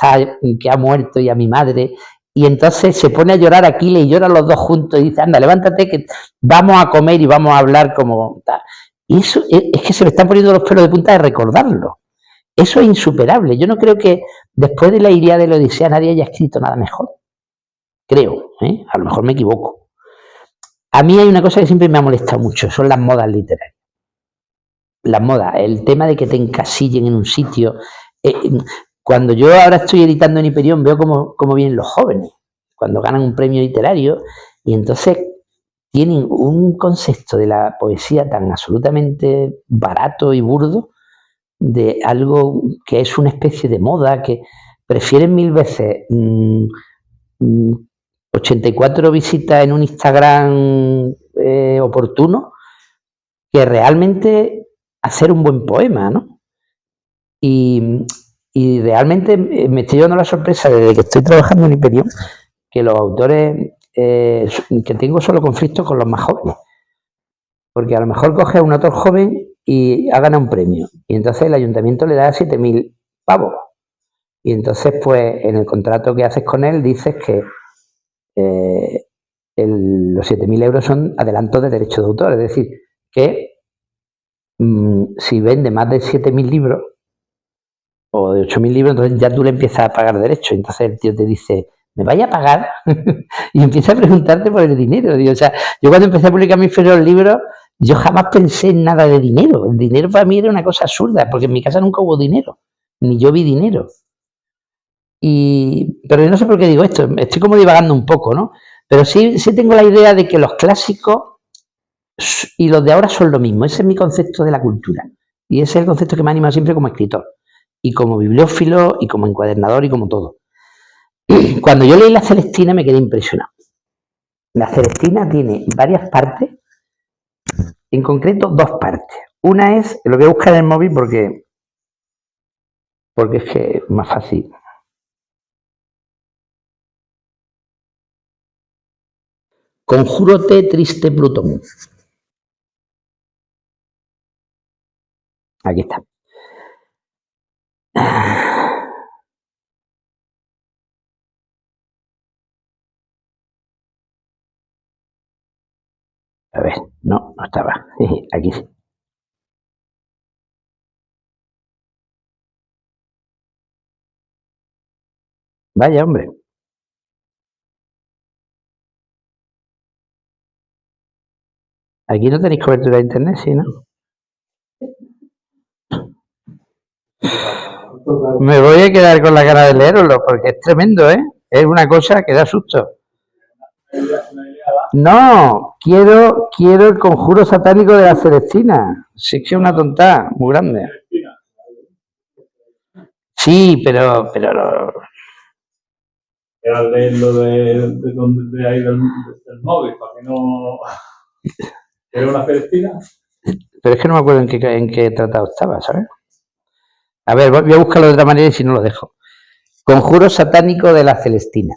Speaker 2: ha muerto y a mi madre, y entonces se pone a llorar Aquiles y lloran los dos juntos y dice, anda, levántate que vamos a comer y vamos a hablar como tal. Y eso es que se me están poniendo los pelos de punta de recordarlo. Eso es insuperable. Yo no creo que después de la Ilíada de la Odisea nadie haya escrito nada mejor. Creo, a lo mejor me equivoco. A mí hay una cosa que siempre me ha molestado mucho, son las modas literarias. Las modas, el tema de que te encasillen en un sitio. Cuando yo ahora estoy editando en Hiperión veo cómo vienen los jóvenes, cuando ganan un premio literario, y entonces tienen un concepto de la poesía tan absolutamente barato y burdo, de algo que es una especie de moda, que prefieren 1000 veces 84 visitas en un Instagram oportuno que realmente hacer un buen poema, ¿no? Y realmente me estoy llevando la sorpresa desde que estoy trabajando en Hiperión, que los autores, que tengo solo conflictos con los más jóvenes, porque a lo mejor coge a un autor joven y ha ganado un premio, y entonces el ayuntamiento le da 7.000 pavos, y entonces pues en el contrato que haces con él dices que los 7.000 euros son adelantos de derechos de autor, es decir, que si vende más de 7.000 libros o de 8.000 libros, entonces ya tú le empiezas a pagar derechos. Entonces el tío te dice, ¿me vaya a pagar? Y empieza a preguntarte por el dinero. Digo, o sea, yo cuando empecé a publicar mis primeros libros, yo jamás pensé en nada de dinero. El dinero para mí era una cosa absurda, porque en mi casa nunca hubo dinero, ni yo vi dinero. Pero yo no sé por qué digo esto, estoy como divagando un poco, ¿no? Pero sí tengo la idea de que los clásicos y los de ahora son lo mismo. Ese es mi concepto de la cultura. Y ese es el concepto que me anima siempre como escritor. Y como bibliófilo, y como encuadernador, y como todo. Cuando yo leí La Celestina me quedé impresionado. La Celestina tiene varias partes, en concreto 2 partes. Una es, lo voy a buscar en el móvil porque es que es más fácil. Conjúrote, triste Plutón. Aquí está. A ver, no estaba. Aquí sí. Vaya, hombre. Aquí no tenéis cobertura de internet, ¿sí, no? Me voy a quedar con la gana de leerlo, porque es tremendo, ¿eh? Es una cosa que da susto. No, quiero el conjuro satánico de la Celestina. Si es que es una tontada muy grande. Sí, pero
Speaker 1: Era leerlo de ahí del móvil, para que no... ¿Era una Celestina?
Speaker 2: Pero es que no me acuerdo en qué tratado estaba, ¿sabes? A ver, voy a buscarlo de otra manera y si no lo dejo. Conjuro satánico de la Celestina.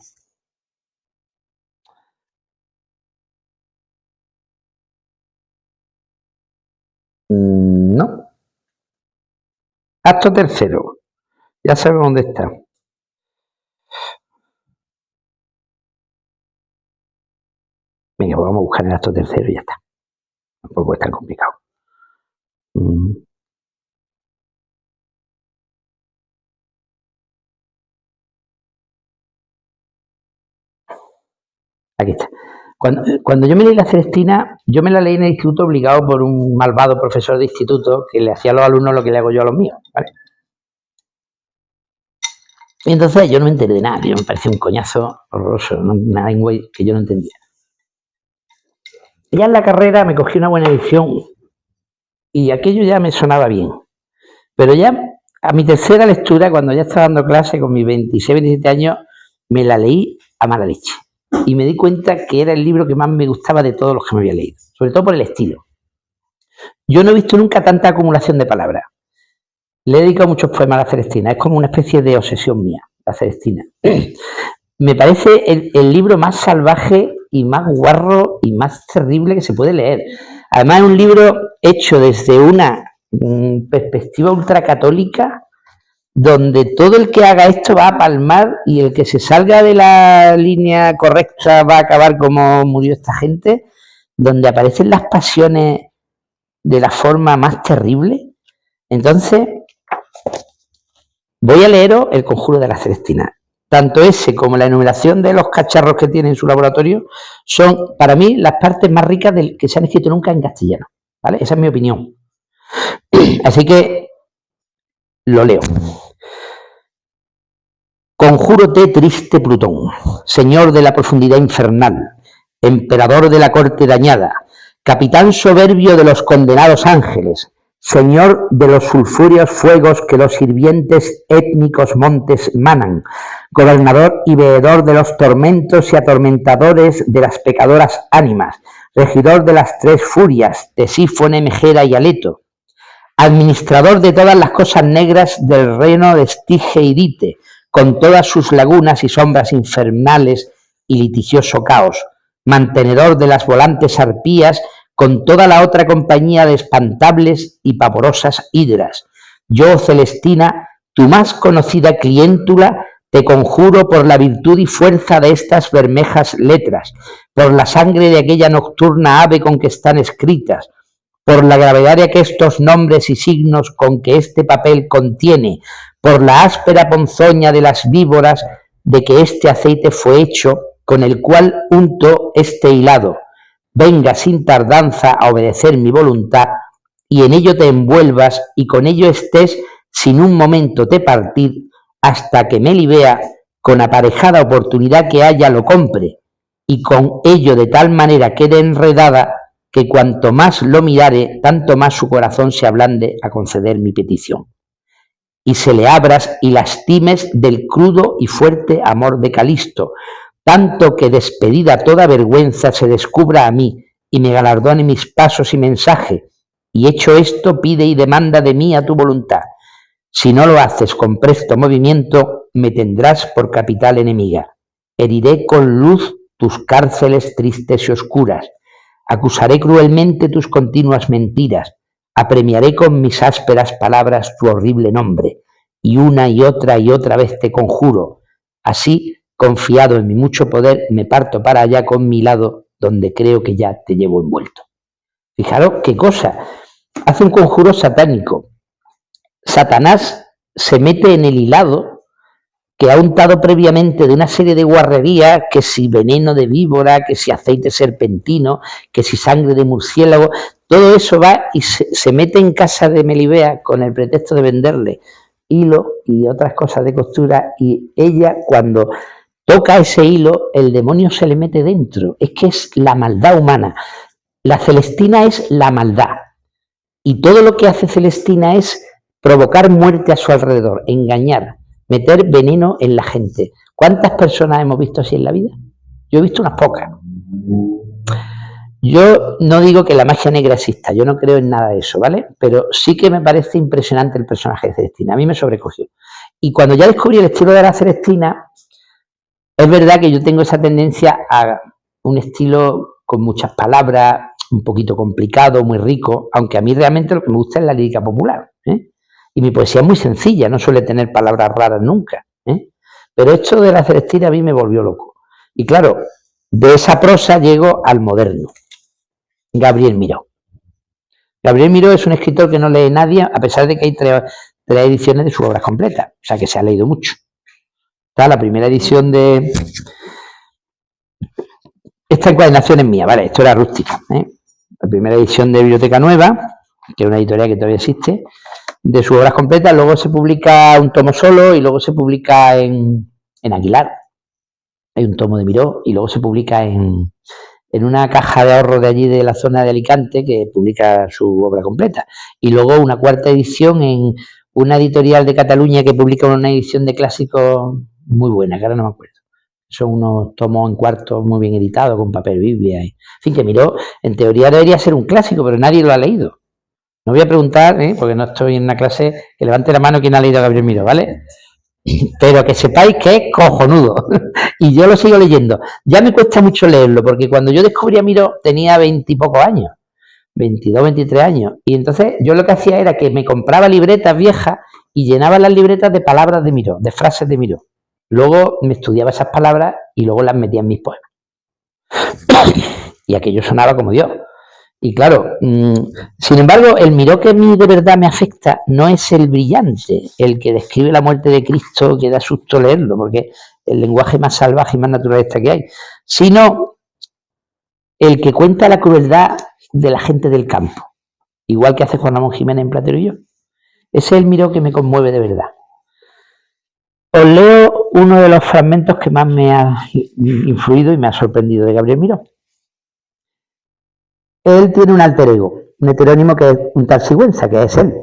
Speaker 2: No. Acto tercero. Ya sabemos dónde está. Venga, pues vamos a buscar el acto tercero y ya está. Tampoco es tan complicado. Aquí está. Cuando yo me leí La Celestina, yo me la leí en el instituto obligado por un malvado profesor de instituto que le hacía a los alumnos lo que le hago yo a los míos, ¿vale? Y entonces yo no me enteré de nada, me parecía un coñazo horroroso, una lengua que yo no entendía. Ya en la carrera me cogí una buena edición y aquello ya me sonaba bien. Pero ya a mi tercera lectura, cuando ya estaba dando clase con mis 26, 27 años, me la leí a mala leche. Y me di cuenta que era el libro que más me gustaba de todos los que me había leído, sobre todo por el estilo. Yo no he visto nunca tanta acumulación de palabras. Le he dedicado muchos poemas a La Celestina, es como una especie de obsesión mía, La Celestina. Me parece el libro más salvaje y más guarro y más terrible que se puede leer. Además es un libro hecho desde una perspectiva ultracatólica donde todo el que haga esto va a palmar y el que se salga de la línea correcta va a acabar como murió esta gente, donde aparecen las pasiones de la forma más terrible. Entonces, voy a leeros El conjuro de la Celestina. Tanto ese como la enumeración de los cacharros que tiene en su laboratorio son, para mí, las partes más ricas del que se han escrito nunca en castellano, ¿vale? Esa es mi opinión. Así que lo leo. Conjúrote, triste Plutón, señor de la profundidad infernal, emperador de la corte dañada, capitán soberbio de los condenados ángeles, señor de los sulfúreos fuegos que los hirvientes étnicos montes manan, gobernador y veedor de los tormentos y atormentadores de las pecadoras ánimas, regidor de las tres furias, Tesífone, Megera y Aleto, administrador de todas las cosas negras del reino de Estige y Dite, con todas sus lagunas y sombras infernales y litigioso caos, mantenedor de las volantes arpías con toda la otra compañía de espantables y pavorosas hidras. Yo, Celestina, tu más conocida cliéntula, te conjuro por la virtud y fuerza de estas bermejas letras, por la sangre de aquella nocturna ave con que están escritas, por la gravedad de aquestos nombres y signos con que este papel contiene, por la áspera ponzoña de las víboras de que este aceite fue hecho, con el cual unto este hilado. Venga sin tardanza a obedecer mi voluntad, y en ello te envuelvas, y con ello estés sin un momento te partir, hasta que Melibea, con aparejada oportunidad que haya, lo compre, y con ello de tal manera quede enredada, que cuanto más lo mirare, tanto más su corazón se ablande a conceder mi petición. Y se le abras y lastimes del crudo y fuerte amor de Calisto, tanto que despedida toda vergüenza se descubra a mí y me galardone mis pasos y mensaje, y hecho esto pide y demanda de mí a tu voluntad. Si no lo haces con presto movimiento, me tendrás por capital enemiga. Heriré con luz tus cárceles tristes y oscuras, acusaré cruelmente tus continuas mentiras, apremiaré con mis ásperas palabras tu horrible nombre, y otra vez te conjuro. Así, confiado en mi mucho poder, me parto para allá con mi lado, donde creo que ya te llevo envuelto. Fijaros qué cosa. Hace un conjuro satánico. Satanás se mete en el hilado que ha untado previamente de una serie de guarrerías, que si veneno de víbora, que si aceite serpentino, que si sangre de murciélago. Todo eso va y se mete en casa de Melibea con el pretexto de venderle hilo y otras cosas de costura, y ella, cuando toca ese hilo, el demonio se le mete dentro. Es que es la maldad humana. La Celestina es la maldad, y todo lo que hace Celestina es provocar muerte a su alrededor, engañar, meter veneno en la gente. ¿Cuántas personas hemos visto así en la vida? Yo he visto unas pocas. Yo no digo que la magia negra exista, yo no creo en nada de eso, ¿vale? Pero sí que me parece impresionante el personaje de Celestina, a mí me sobrecogió. Y cuando ya descubrí el estilo de la Celestina, es verdad que yo tengo esa tendencia a un estilo con muchas palabras, un poquito complicado, muy rico, aunque a mí realmente lo que me gusta es la lírica popular, ¿eh? Y mi poesía es muy sencilla, no suele tener palabras raras nunca, ¿eh? Pero esto de la Celestina a mí me volvió loco. Y claro, de esa prosa llego al moderno. Gabriel Miró. Gabriel Miró es un escritor que no lee nadie, a pesar de que hay tres ediciones de sus obras completas, o sea que se ha leído mucho. Está la primera edición de... Esta encuadernación es mía, ¿vale? Esto era rústica, ¿eh? La primera edición de Biblioteca Nueva, que es una editorial que todavía existe, de sus obras completas. Luego se publica un tomo solo y luego se publica en Aguilar. Hay un tomo de Miró y luego se publica en una caja de ahorro de allí de la zona de Alicante, que publica su obra completa. Y luego una cuarta edición en una editorial de Cataluña que publica una edición de clásicos muy buena, que ahora no me acuerdo. Son unos tomos en cuarto muy bien editados, con papel biblia. En fin, que Miró, en teoría debería ser un clásico, pero nadie lo ha leído. No voy a preguntar, porque no estoy en una clase, que levante la mano quien ha leído a Gabriel Miró, ¿vale? Pero que sepáis que es cojonudo. Y yo lo sigo leyendo. Ya me cuesta mucho leerlo, porque cuando yo descubrí a Miró tenía 20 y pocos años, 22, 23 años. Y entonces yo lo que hacía era que me compraba libretas viejas y llenaba las libretas de palabras de Miró, de frases de Miró. Luego me estudiaba esas palabras y luego las metía en mis poemas. Y aquello sonaba como Dios. Y claro, sin embargo, el Miró que a mí de verdad me afecta no es el brillante, el que describe la muerte de Cristo, que da susto leerlo, porque el lenguaje más salvaje y más naturalista que hay, sino el que cuenta la crueldad de la gente del campo, igual que hace Juan Ramón Jiménez en Platero y yo. Ese es el Miró que me conmueve de verdad. Os leo uno de los fragmentos que más me ha influido y me ha sorprendido de Gabriel Miró. Él tiene un alter ego, un heterónimo que es un tal Sigüenza, que es él.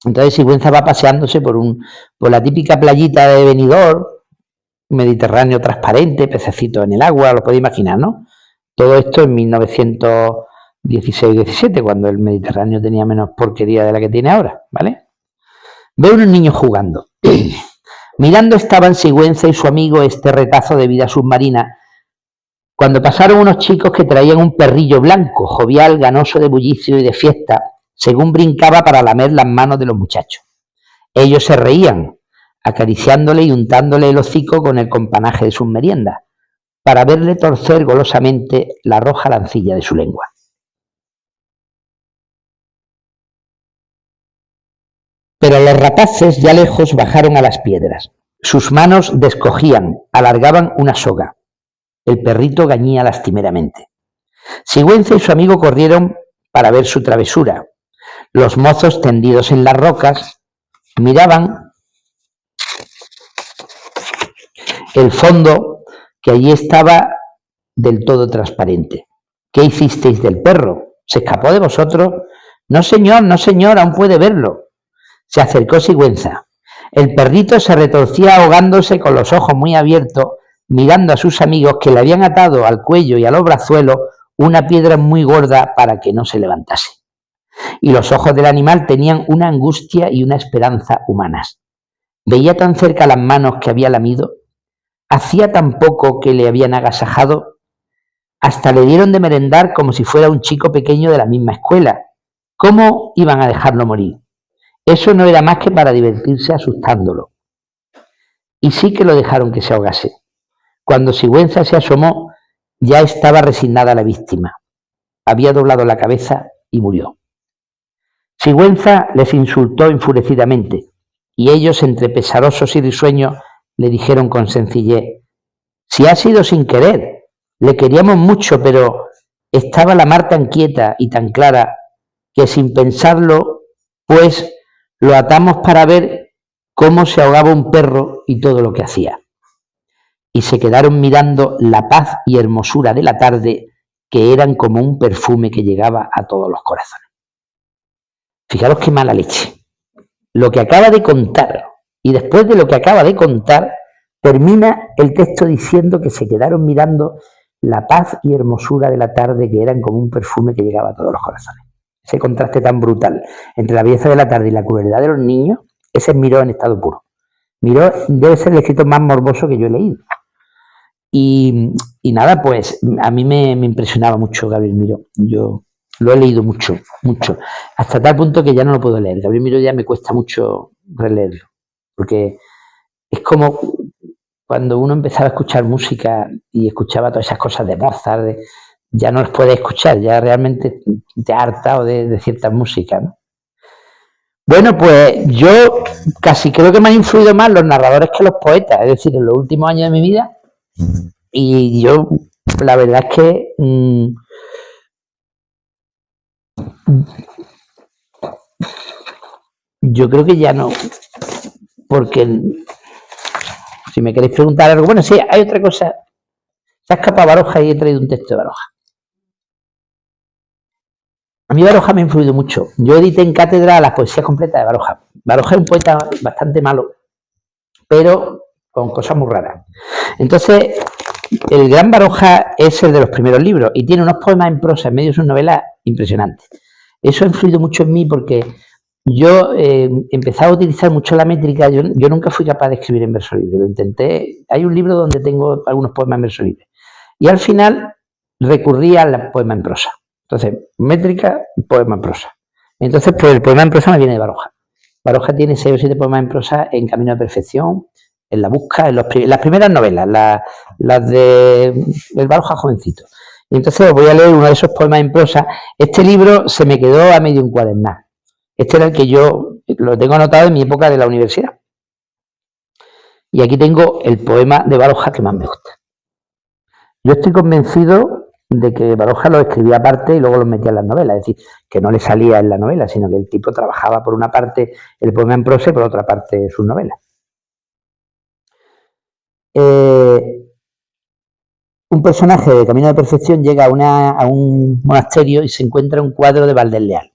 Speaker 2: Entonces Sigüenza va paseándose por la típica playita de Benidorm, Mediterráneo transparente, pececitos en el agua, lo podéis imaginar, ¿no? Todo esto en 1916-17, cuando el Mediterráneo tenía menos porquería de la que tiene ahora, ¿vale? Ve unos niños jugando. Mirando estaban Sigüenza y su amigo este retazo de vida submarina, cuando pasaron unos chicos que traían un perrillo blanco, jovial, ganoso de bullicio y de fiesta, según brincaba para lamer las manos de los muchachos. Ellos se reían, acariciándole y untándole el hocico con el companaje de sus meriendas, para verle torcer golosamente la roja lancilla de su lengua. Pero los rapaces ya lejos bajaron a las piedras. Sus manos descogían, alargaban una soga. El perrito gañía lastimeramente. Sigüenza y su amigo corrieron para ver su travesura. Los mozos tendidos en las rocas miraban el fondo que allí estaba del todo transparente. ¿Qué hicisteis del perro? ¿Se escapó de vosotros? No, señor, aún puede verlo. Se acercó Sigüenza. El perrito se retorcía ahogándose con los ojos muy abiertos, mirando a sus amigos que le habían atado al cuello y a los brazuelos una piedra muy gorda para que no se levantase. Y los ojos del animal tenían una angustia y una esperanza humanas. Veía tan cerca las manos que había lamido, hacía tan poco que le habían agasajado, hasta le dieron de merendar como si fuera un chico pequeño de la misma escuela. ¿Cómo iban a dejarlo morir? Eso no era más que para divertirse asustándolo. Y sí que lo dejaron que se ahogase. Cuando Sigüenza se asomó, ya estaba resignada la víctima. Había doblado la cabeza y murió. Sigüenza les insultó enfurecidamente, y ellos, entre pesarosos y risueños, le dijeron con sencillez: si ha sido sin querer, le queríamos mucho, pero estaba la mar tan quieta y tan clara que sin pensarlo, pues lo atamos para ver cómo se ahogaba un perro y todo lo que hacía. Y se quedaron mirando la paz y hermosura de la tarde, que eran como un perfume que llegaba a todos los corazones. Fijaros qué mala leche. Lo que acaba de contar, y después de lo que acaba de contar, termina el texto diciendo que se quedaron mirando la paz y hermosura de la tarde, que eran como un perfume que llegaba a todos los corazones. Ese contraste tan brutal entre la belleza de la tarde y la crueldad de los niños, ese es Miró en estado puro. Miró debe ser el escritor más morboso que yo he leído. Y nada, pues a mí me impresionaba mucho Gabriel Miró. Yo lo he leído mucho, hasta tal punto que ya no lo puedo leer. Gabriel Miró ya me cuesta mucho releerlo, porque es como cuando uno empezaba a escuchar música y escuchaba todas esas cosas de Mozart, ya no las puedes escuchar, ya realmente te has hartado de ciertas músicas, ¿no? Bueno, pues yo casi creo que me han influido más los narradores que los poetas, es decir, en los últimos años de mi vida. Y yo, la verdad es que yo creo que ya no, porque si me queréis preguntar algo, bueno, sí, hay otra cosa. Se ha escapado Baroja y he traído un texto de Baroja. A mí Baroja me ha influido mucho. Yo edité en cátedra las poesías completas de Baroja. Baroja es un poeta bastante malo, pero con cosas muy raras. Entonces, el gran Baroja es el de los primeros libros y tiene unos poemas en prosa en medio de sus novelas impresionantes. Eso ha influido mucho en mí porque yo empezaba a utilizar mucho la métrica. Yo nunca fui capaz de escribir en verso libre. Lo intenté. Hay un libro donde tengo algunos poemas en verso libre. Y al final recurrí al poema en prosa. Entonces, métrica, poema en prosa. Entonces, pues el poema en prosa me viene de Baroja. Baroja tiene 6 o 7 poemas en prosa en Camino de Perfección, en La Busca, en las primeras novelas, las de el Baroja jovencito. Y entonces os voy a leer uno de esos poemas en prosa. Este libro se me quedó a medio encuadernar. Este era el que yo lo tengo anotado en mi época de la universidad. Y aquí tengo el poema de Baroja que más me gusta. Yo estoy convencido de que Baroja lo escribía aparte y luego lo metía en las novelas, es decir, que no le salía en la novela, sino que el tipo trabajaba por una parte el poema en prosa y por otra parte sus novelas. Un personaje de Camino de Perfección llega a un monasterio y se encuentra un cuadro de Valdés Leal,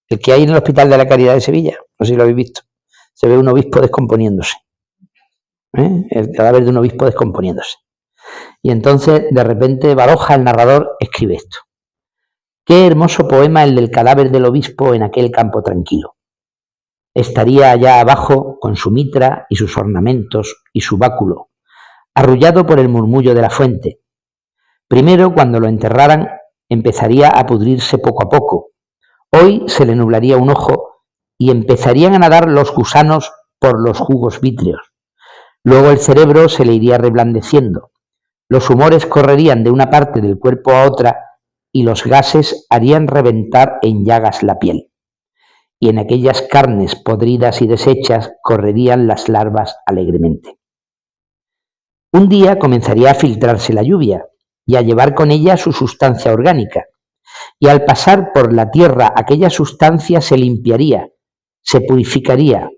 Speaker 2: el que hay en el Hospital de la Caridad de Sevilla, no sé si lo habéis visto. Se ve un obispo descomponiéndose, el cadáver de un obispo descomponiéndose. Y entonces, de repente, Baroja, el narrador, escribe esto. Qué hermoso poema el del cadáver del obispo en aquel campo tranquilo. Estaría allá abajo con su mitra y sus ornamentos y su báculo, arrullado por el murmullo de la fuente. Primero, cuando lo enterraran, empezaría a pudrirse poco a poco. Hoy se le nublaría un ojo y empezarían a nadar los gusanos por los jugos vítreos. Luego el cerebro se le iría reblandeciendo. Los humores correrían de una parte del cuerpo a otra y los gases harían reventar en llagas la piel. Y en aquellas carnes podridas y deshechas correrían las larvas alegremente. Un día comenzaría a filtrarse la lluvia y a llevar con ella su sustancia orgánica. Y al pasar por la tierra aquella sustancia se limpiaría, se purificaría,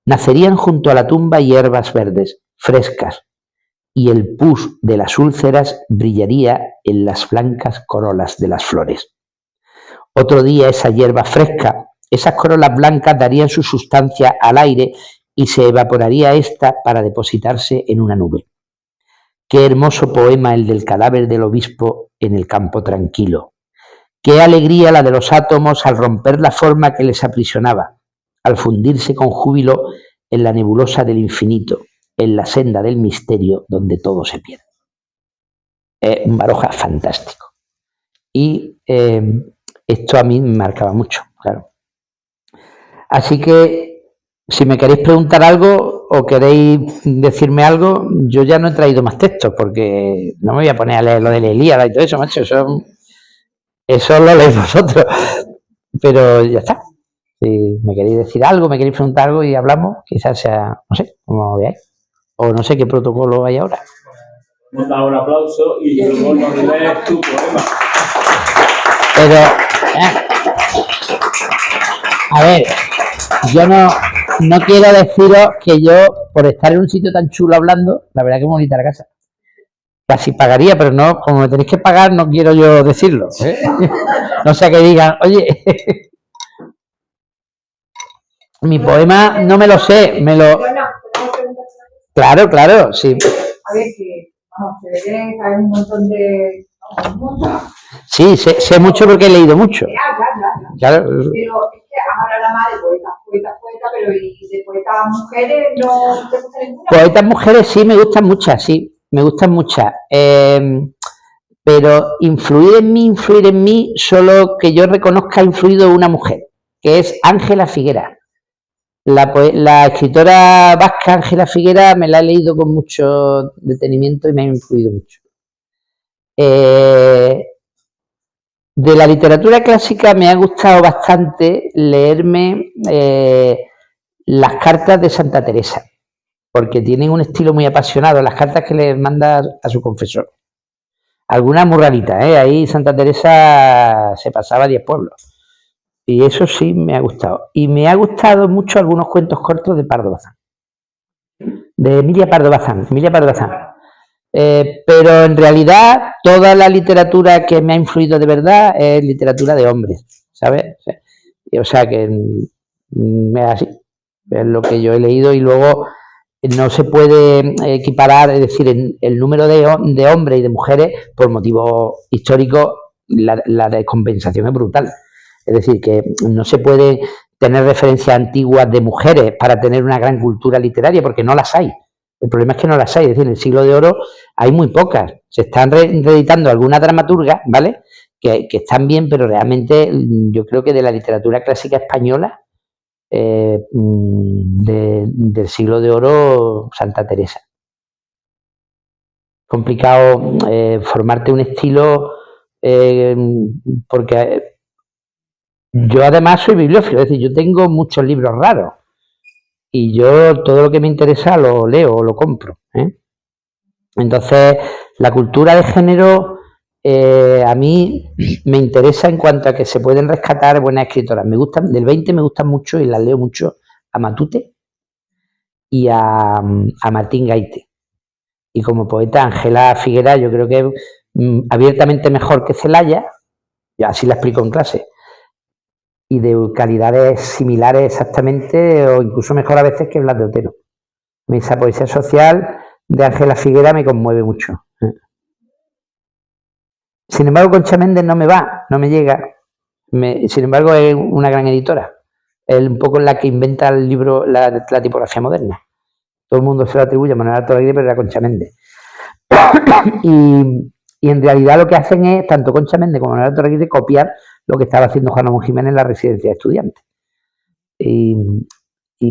Speaker 2: nacerían junto a la tumba hierbas verdes, frescas, y el pus de las úlceras brillaría en las blancas corolas de las flores. Otro día esa hierba fresca, esas corolas blancas darían su sustancia al aire y se evaporaría ésta para depositarse en una nube. Qué hermoso poema el del cadáver del obispo en el campo tranquilo. Qué alegría la de los átomos al romper la forma que les aprisionaba, al fundirse con júbilo en la nebulosa del infinito, en la senda del misterio donde todo se pierde. Un Baroja fantástico. Y esto a mí me marcaba mucho, claro. Así que, si me queréis preguntar algo o queréis decirme algo, yo ya no he traído más textos, porque no me voy a poner a leer lo de la Ilíada y todo eso, macho, eso lo leéis vosotros. Pero ya está. Si me queréis decir algo, me queréis preguntar algo y hablamos, quizás sea, no sé, como veáis. O no sé qué protocolo hay ahora.
Speaker 1: Hemos dado un aplauso y luego nos lees tu poema.
Speaker 2: Pero, a ver, yo no quiero deciros que yo, por estar en un sitio tan chulo hablando, la verdad que me bonita la casa. Casi pagaría, pero no, como me tenéis que pagar, no quiero yo decirlo. No sea que digan, oye, mi poema no me lo sé, Claro, sí.
Speaker 3: A ver, que, vamos, se ve que hay un montón de...
Speaker 2: Sí, sé mucho porque he leído mucho.
Speaker 3: Claro. Pero es que ahora la madre poetas, pero ¿y de poetas mujeres no te gusta ninguna?
Speaker 2: Poetas mujeres sí, me gustan muchas. Pero influir en mí, solo que yo reconozca ha influido una mujer, que es Ángela Figuera. La escritora vasca Ángela Figuera me la he leído con mucho detenimiento y me ha influido mucho. De la literatura clásica me ha gustado bastante leerme las cartas de Santa Teresa, porque tienen un estilo muy apasionado, las cartas que le manda a su confesor. Algunas muy raritas, ahí Santa Teresa se pasaba 10 pueblos. Y eso sí me ha gustado. Y me ha gustado mucho algunos cuentos cortos de Pardo Bazán. De Emilia Pardo Bazán. Pero en realidad toda la literatura que me ha influido de verdad es literatura de hombres, ¿sabes? O sea que es así. Es lo que yo he leído y luego no se puede equiparar, es decir, el número de hombres y de mujeres por motivos históricos, la descompensación es brutal. Es decir, que no se puede tener referencias antiguas de mujeres para tener una gran cultura literaria, porque no las hay. El problema es que no las hay. Es decir, en el siglo de oro hay muy pocas. Se están reeditando algunas dramaturgas, ¿vale? Que están bien, pero realmente yo creo que de la literatura clásica española del siglo de oro, Santa Teresa. Complicado formarte un estilo, porque yo además soy bibliófilo, es decir, yo tengo muchos libros raros y yo todo lo que me interesa lo leo o lo compro, ¿eh? Entonces, la cultura de género a mí me interesa en cuanto a que se pueden rescatar buenas escritoras. Me gustan, del 20 me gustan mucho y las leo mucho a Matute y a Martín Gaite. Y como poeta, Ángela Figuera, yo creo que es abiertamente mejor que Celaya, y así la explico en clase, y de calidades similares exactamente, o incluso mejor a veces que Blas de Otero. Esa poesía social de Ángela Figuera me conmueve mucho. Sin embargo, Concha Méndez no me va, no me llega. Sin embargo, es una gran editora. Es un poco la que inventa el libro, la tipografía moderna. Todo el mundo se lo atribuye a Manuel Alto Alegre, pero era Concha Méndez. Y en realidad lo que hacen es, tanto Concha Méndez como Manuel Alto Alegre, copiar lo que estaba haciendo Juan Ramón Jiménez en la residencia de estudiantes.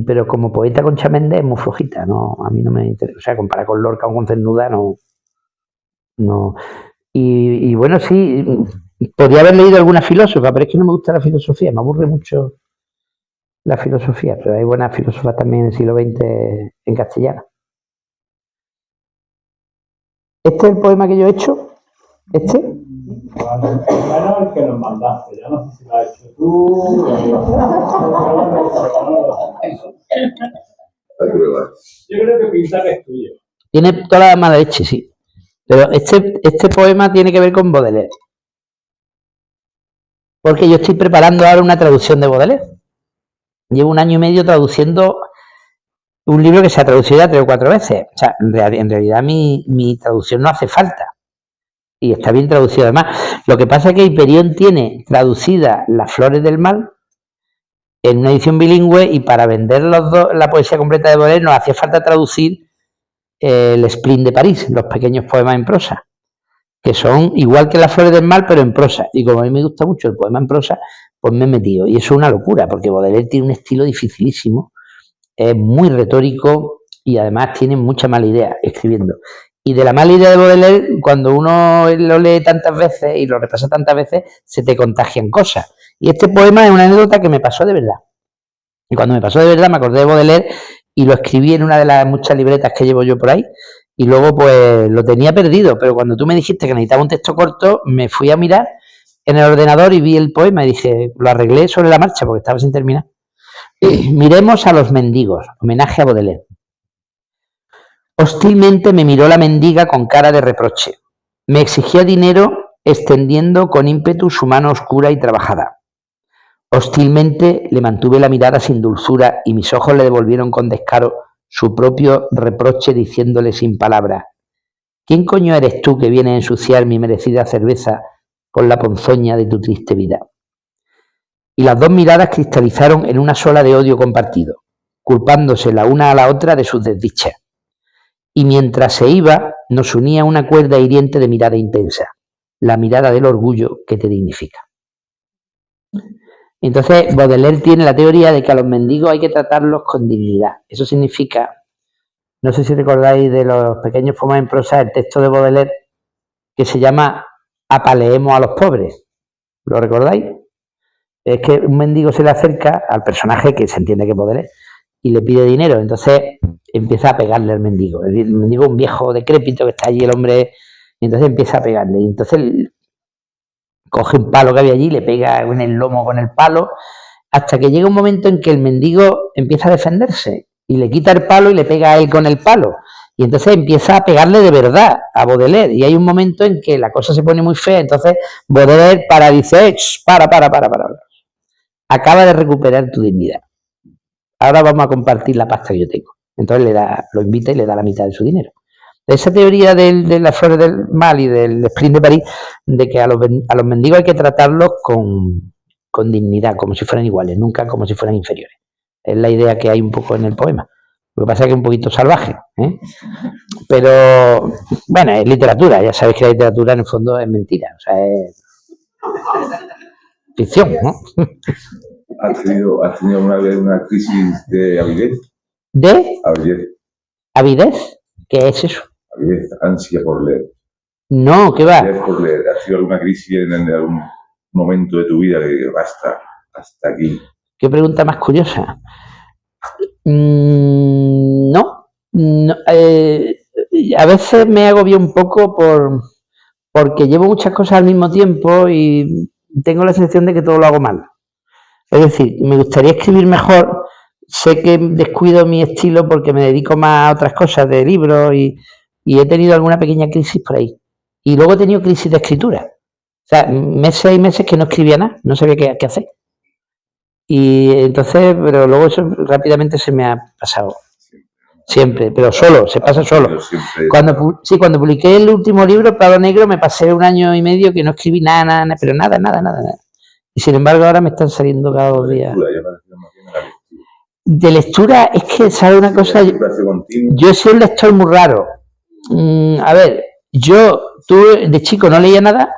Speaker 2: Pero como poeta, Concha Méndez es muy flojita, no, a mí no me interesa. O sea, comparar con Lorca o con Cernuda, no. Y bueno, sí, podría haber leído alguna filósofa, pero es que no me gusta la filosofía, me aburre mucho la filosofía, pero hay buenas filósofas también en el siglo XX en castellano. ¿Este es el poema que yo he hecho? ¿Este?
Speaker 1: Bueno, el que nos mandaste, ya no sé si lo has hecho tú. Yo creo que pinta que es tuyo.
Speaker 2: Tiene toda la mala leche, sí. Pero este poema tiene que ver con Baudelaire. Porque yo estoy preparando ahora una traducción de Baudelaire. Llevo 1 año y medio traduciendo un libro que se ha traducido ya 3 o 4 veces. O sea, en realidad mi traducción no hace falta. Y está bien traducido además. Lo que pasa es que Hyperion tiene traducida Las Flores del Mal en una edición bilingüe, y para vender la poesía completa de Baudelaire nos hacía falta traducir el Spleen de París, los pequeños poemas en prosa, que son igual que Las Flores del Mal, pero en prosa. Y como a mí me gusta mucho el poema en prosa, pues me he metido. Y eso es una locura, porque Baudelaire tiene un estilo dificilísimo, es muy retórico y además tiene mucha mala idea escribiendo. Y de la mala idea de Baudelaire, cuando uno lo lee tantas veces y lo repasa tantas veces, se te contagian cosas. Y este poema es una anécdota que me pasó de verdad. Y cuando me pasó de verdad me acordé de Baudelaire y lo escribí en una de las muchas libretas que llevo yo por ahí. Y luego pues lo tenía perdido, pero cuando tú me dijiste que necesitaba un texto corto, me fui a mirar en el ordenador y vi el poema y dije, lo arreglé sobre la marcha porque estaba sin terminar. Miremos a los mendigos, homenaje a Baudelaire. Hostilmente me miró la mendiga con cara de reproche. Me exigía dinero extendiendo con ímpetu su mano oscura y trabajada. Hostilmente le mantuve la mirada sin dulzura y mis ojos le devolvieron con descaro su propio reproche diciéndole sin palabras: ¿quién coño eres tú que vienes a ensuciar mi merecida cerveza con la ponzoña de tu triste vida? Y las dos miradas cristalizaron en una sola de odio compartido, culpándose la una a la otra de sus desdichas. Y mientras se iba, nos unía una cuerda hiriente de mirada intensa, la mirada del orgullo que te dignifica. Entonces, Baudelaire tiene la teoría de que a los mendigos hay que tratarlos con dignidad. Eso significa, no sé si recordáis de los pequeños poemas en prosa, el texto de Baudelaire que se llama Apaleemos a los pobres. ¿Lo recordáis? Es que un mendigo se le acerca al personaje, que se entiende que es Baudelaire, y le pide dinero. Entonces empieza a pegarle al mendigo. El mendigo es un viejo decrépito que está allí, el hombre, y entonces empieza a pegarle. Y entonces coge un palo que había allí, le pega en el lomo con el palo, hasta que llega un momento en que el mendigo empieza a defenderse y le quita el palo y le pega a él con el palo. Y entonces empieza a pegarle de verdad a Baudelaire. Y hay un momento en que la cosa se pone muy fea. Entonces Baudelaire dice, para. Acaba de recuperar tu dignidad. Ahora vamos a compartir la pasta que yo tengo. Entonces lo invita y le da la mitad de su dinero. Esa teoría de Las Flores del Mal y del Spleen de París, de que a los mendigos hay que tratarlos con dignidad, como si fueran iguales, nunca como si fueran inferiores. Es la idea que hay un poco en el poema. Lo que pasa es que es un poquito salvaje, ¿eh? Pero, bueno, es literatura. Ya sabéis que la literatura en el fondo es mentira. O sea, es ficción, ¿no?
Speaker 4: ¿Has tenido alguna vez una crisis de avidez?
Speaker 2: ¿De
Speaker 4: Avidez,
Speaker 2: avidez? ¿Qué es eso?
Speaker 4: avidez, ansia por leer.
Speaker 2: No, ¿qué va?
Speaker 4: Avidez por leer. ¿Has tenido alguna crisis en algún momento de tu vida que basta, hasta aquí?
Speaker 2: ¿Qué pregunta más curiosa? No. A veces me agobio un poco porque llevo muchas cosas al mismo tiempo y tengo la sensación de que todo lo hago mal. Es decir, me gustaría escribir mejor, sé que descuido mi estilo porque me dedico más a otras cosas de libros y he tenido alguna pequeña crisis por ahí. Y luego he tenido crisis de escritura. O sea, meses y meses que no escribía nada, no sabía qué hacer. Y entonces, pero luego eso rápidamente se me ha pasado. Siempre, pero solo, se pasa solo. Cuando publiqué el último libro, Prado Negro, me pasé 1 año y medio que no escribí nada, pero nada. Y sin embargo ahora me están saliendo cada 2 días. De lectura, es que, ¿sabe una cosa? Yo soy un lector muy raro. A ver, tú de chico no leía nada.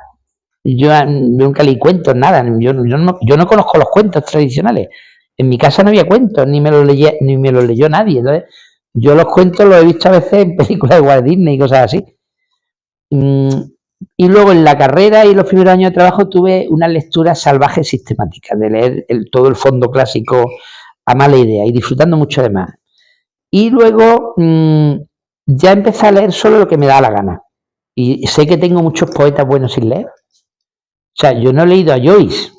Speaker 2: Yo nunca leí cuentos, nada. Yo no conozco los cuentos tradicionales. En mi casa no había cuentos, ni me los leyó nadie. Entonces, yo los cuentos los he visto a veces en películas de Walt Disney y cosas así. Y luego en la carrera y los primeros años de trabajo tuve una lectura salvaje sistemática, de leer todo el fondo clásico a mala idea y disfrutando mucho de más. Y luego ya empecé a leer solo lo que me da la gana. Y sé que tengo muchos poetas buenos sin leer. O sea, yo no he leído a Joyce,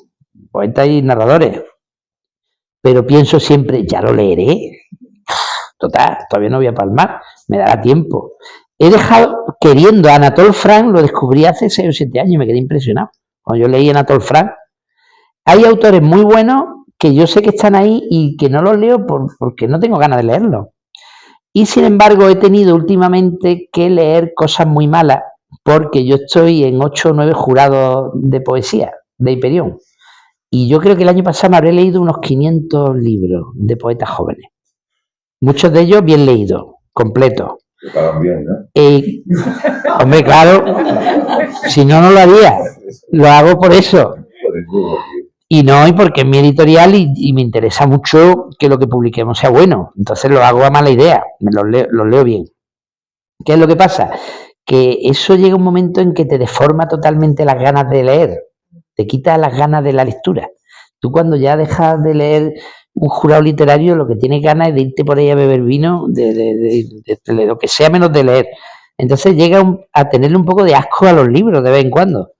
Speaker 2: poetas y narradores, pero pienso siempre, ya lo leeré. Total, todavía no voy a palmar, me dará tiempo. He dejado queriendo a Anatole France, lo descubrí hace 6 o 7 años y me quedé impresionado. Cuando yo leí Anatole France, hay autores muy buenos que yo sé que están ahí y que no los leo porque no tengo ganas de leerlos. Y sin embargo he tenido últimamente que leer cosas muy malas porque yo estoy en 8 o 9 jurados de poesía de Hyperion. Y yo creo que el año pasado me habré leído unos 500 libros de poetas jóvenes. Muchos de ellos bien leídos, completos.
Speaker 4: Te pagan bien, ¿no?
Speaker 2: Hombre, claro, si no, no lo haría. Lo hago por eso. Y no, y porque es mi editorial y me interesa mucho que lo que publiquemos sea bueno. Entonces lo hago a mala idea, los leo bien. ¿Qué es lo que pasa? Que eso llega un momento en que te deforma totalmente las ganas de leer, te quita las ganas de la lectura. Tú cuando ya dejas de leer un jurado literario, lo que tienes ganas es de irte por ahí a beber vino, de lo que sea menos de leer. Entonces llega a tenerle un poco de asco a los libros de vez en cuando.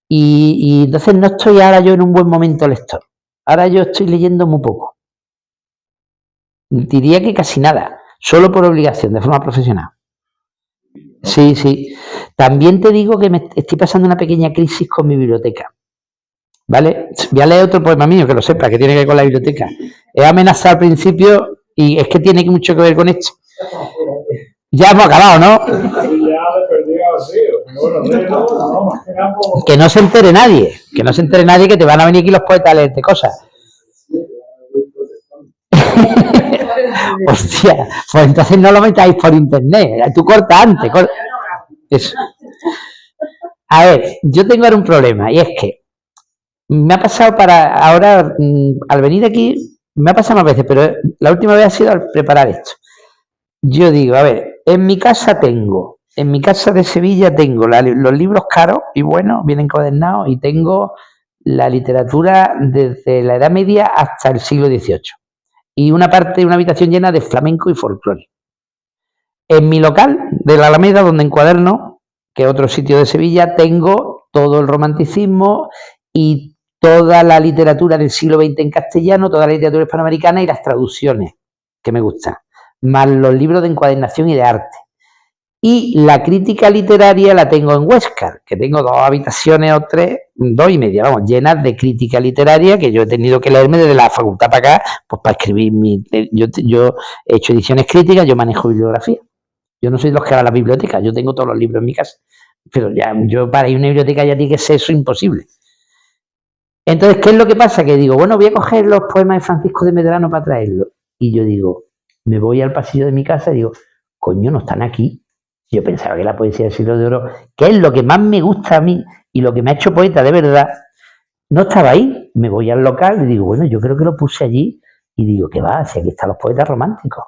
Speaker 2: Y entonces no estoy ahora yo en un buen momento lector. Ahora yo estoy leyendo muy poco. Diría que casi nada, solo por obligación, de forma profesional. Sí. También te digo que me estoy pasando una pequeña crisis con mi biblioteca. ¿Vale? Voy a leer otro poema mío, que lo sepa, que tiene que ver con la biblioteca. He amenazado al principio y es que tiene mucho que ver con esto. Ya hemos acabado, ¿no? Que no se entere nadie, que te van a venir aquí los poetas a leerte cosas. Hostia, pues entonces no lo metáis por internet, tú corta antes. Eso. A ver, yo tengo ahora un problema y es que me ha pasado ahora, al venir aquí, me ha pasado más veces, pero la última vez ha sido al preparar esto. Yo digo, a ver, en mi casa de Sevilla tengo los libros caros y buenos, bien encuadernados, y tengo la literatura desde la Edad Media hasta el siglo XVIII. Y una habitación llena de flamenco y folclore. En mi local de la Alameda, donde encuaderno, que es otro sitio de Sevilla, tengo todo el romanticismo y toda la literatura del siglo XX en castellano, toda la literatura hispanoamericana y las traducciones que me gustan, más los libros de encuadernación y de arte. Y la crítica literaria la tengo en Huéscar, que tengo 2 habitaciones o 3, 2 y media, vamos, llenas de crítica literaria que yo he tenido que leerme desde la facultad para acá, pues para escribir yo he hecho ediciones críticas, yo manejo bibliografía. Yo no soy de los que va a la biblioteca, yo tengo todos los libros en mi casa. Pero ya, yo para ir a una biblioteca ya tiene que ser eso imposible. Entonces, ¿qué es lo que pasa? Que digo, bueno, voy a coger los poemas de Francisco de Medrano para traerlos. Y yo digo, me voy al pasillo de mi casa y digo, coño, no están aquí. Yo pensaba que la poesía del siglo de oro, que es lo que más me gusta a mí y lo que me ha hecho poeta de verdad, no estaba ahí. Me voy al local y digo, bueno, yo creo que lo puse allí. Y digo, ¿qué va? Si aquí están los poetas románticos.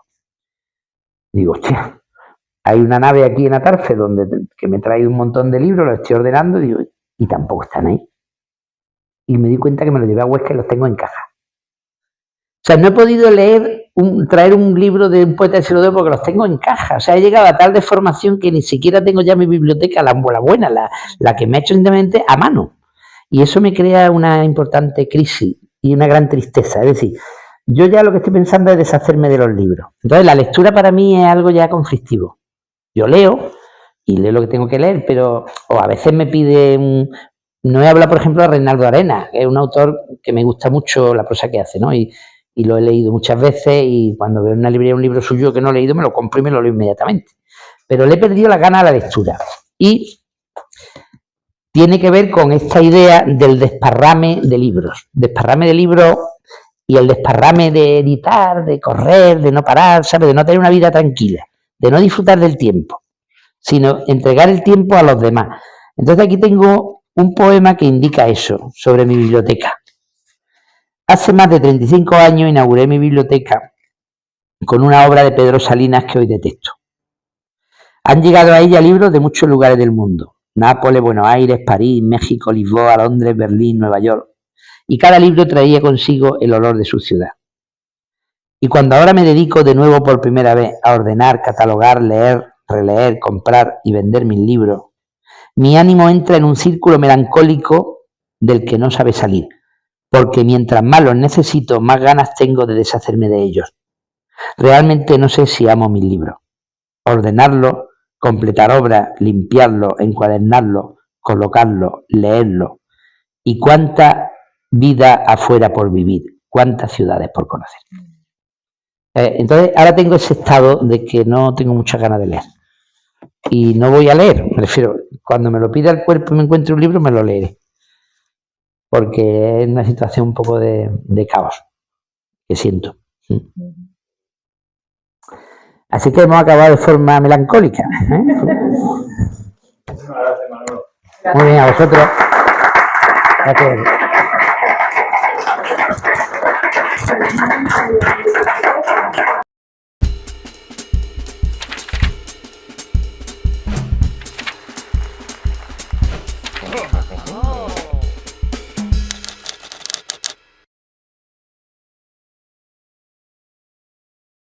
Speaker 2: Digo, hostia, hay una nave aquí en Atarfe que me trae un montón de libros, los estoy ordenando, digo, y tampoco están ahí. Y me di cuenta que me los llevé a Huesca y los tengo en caja. O sea, no he podido traer un libro de un poeta del siglo II porque los tengo en caja. O sea, he llegado a tal deformación que ni siquiera tengo ya mi biblioteca, la buena, la que me ha hecho simplemente a mano. Y eso me crea una importante crisis y una gran tristeza. Es decir, yo ya lo que estoy pensando es deshacerme de los libros. Entonces, la lectura para mí es algo ya conflictivo. Yo leo y leo lo que tengo que leer, pero o a veces me pide no he hablado, por ejemplo, de Reinaldo Arenas, que es un autor que me gusta mucho la prosa que hace, ¿no? Y lo he leído muchas veces y cuando veo en una librería un libro suyo que no he leído, me lo compro y me lo leo inmediatamente. Pero le he perdido la gana a la lectura. Y tiene que ver con esta idea del desparrame de libros. Desparrame de libros y el desparrame de editar, de correr, de no parar, ¿sabes? De no tener una vida tranquila, de no disfrutar del tiempo, sino entregar el tiempo a los demás. Entonces aquí tengo un poema que indica eso, sobre mi biblioteca. Hace más de 35 años inauguré mi biblioteca con una obra de Pedro Salinas que hoy detesto. Han llegado a ella libros de muchos lugares del mundo: Nápoles, Buenos Aires, París, México, Lisboa, Londres, Berlín, Nueva York. Y cada libro traía consigo el olor de su ciudad. Y cuando ahora me dedico de nuevo por primera vez a ordenar, catalogar, leer, releer, comprar y vender mis libros, mi ánimo entra en un círculo melancólico del que no sabe salir, porque mientras más los necesito, más ganas tengo de deshacerme de ellos. Realmente no sé si amo mis libros. Ordenarlos, completar obras, limpiarlos, encuadernarlos, colocarlos, leerlos. Y cuánta vida afuera por vivir, cuántas ciudades por conocer. Entonces, ahora tengo ese estado de que no tengo muchas ganas de leer. Y no voy a leer, me refiero, cuando me lo pida el cuerpo y me encuentre un libro, me lo leeré. Porque es una situación un poco de caos que siento. Así que hemos acabado de forma melancólica.
Speaker 1: Muchas gracias, Manolo.
Speaker 2: Muy bien, a vosotros. Gracias.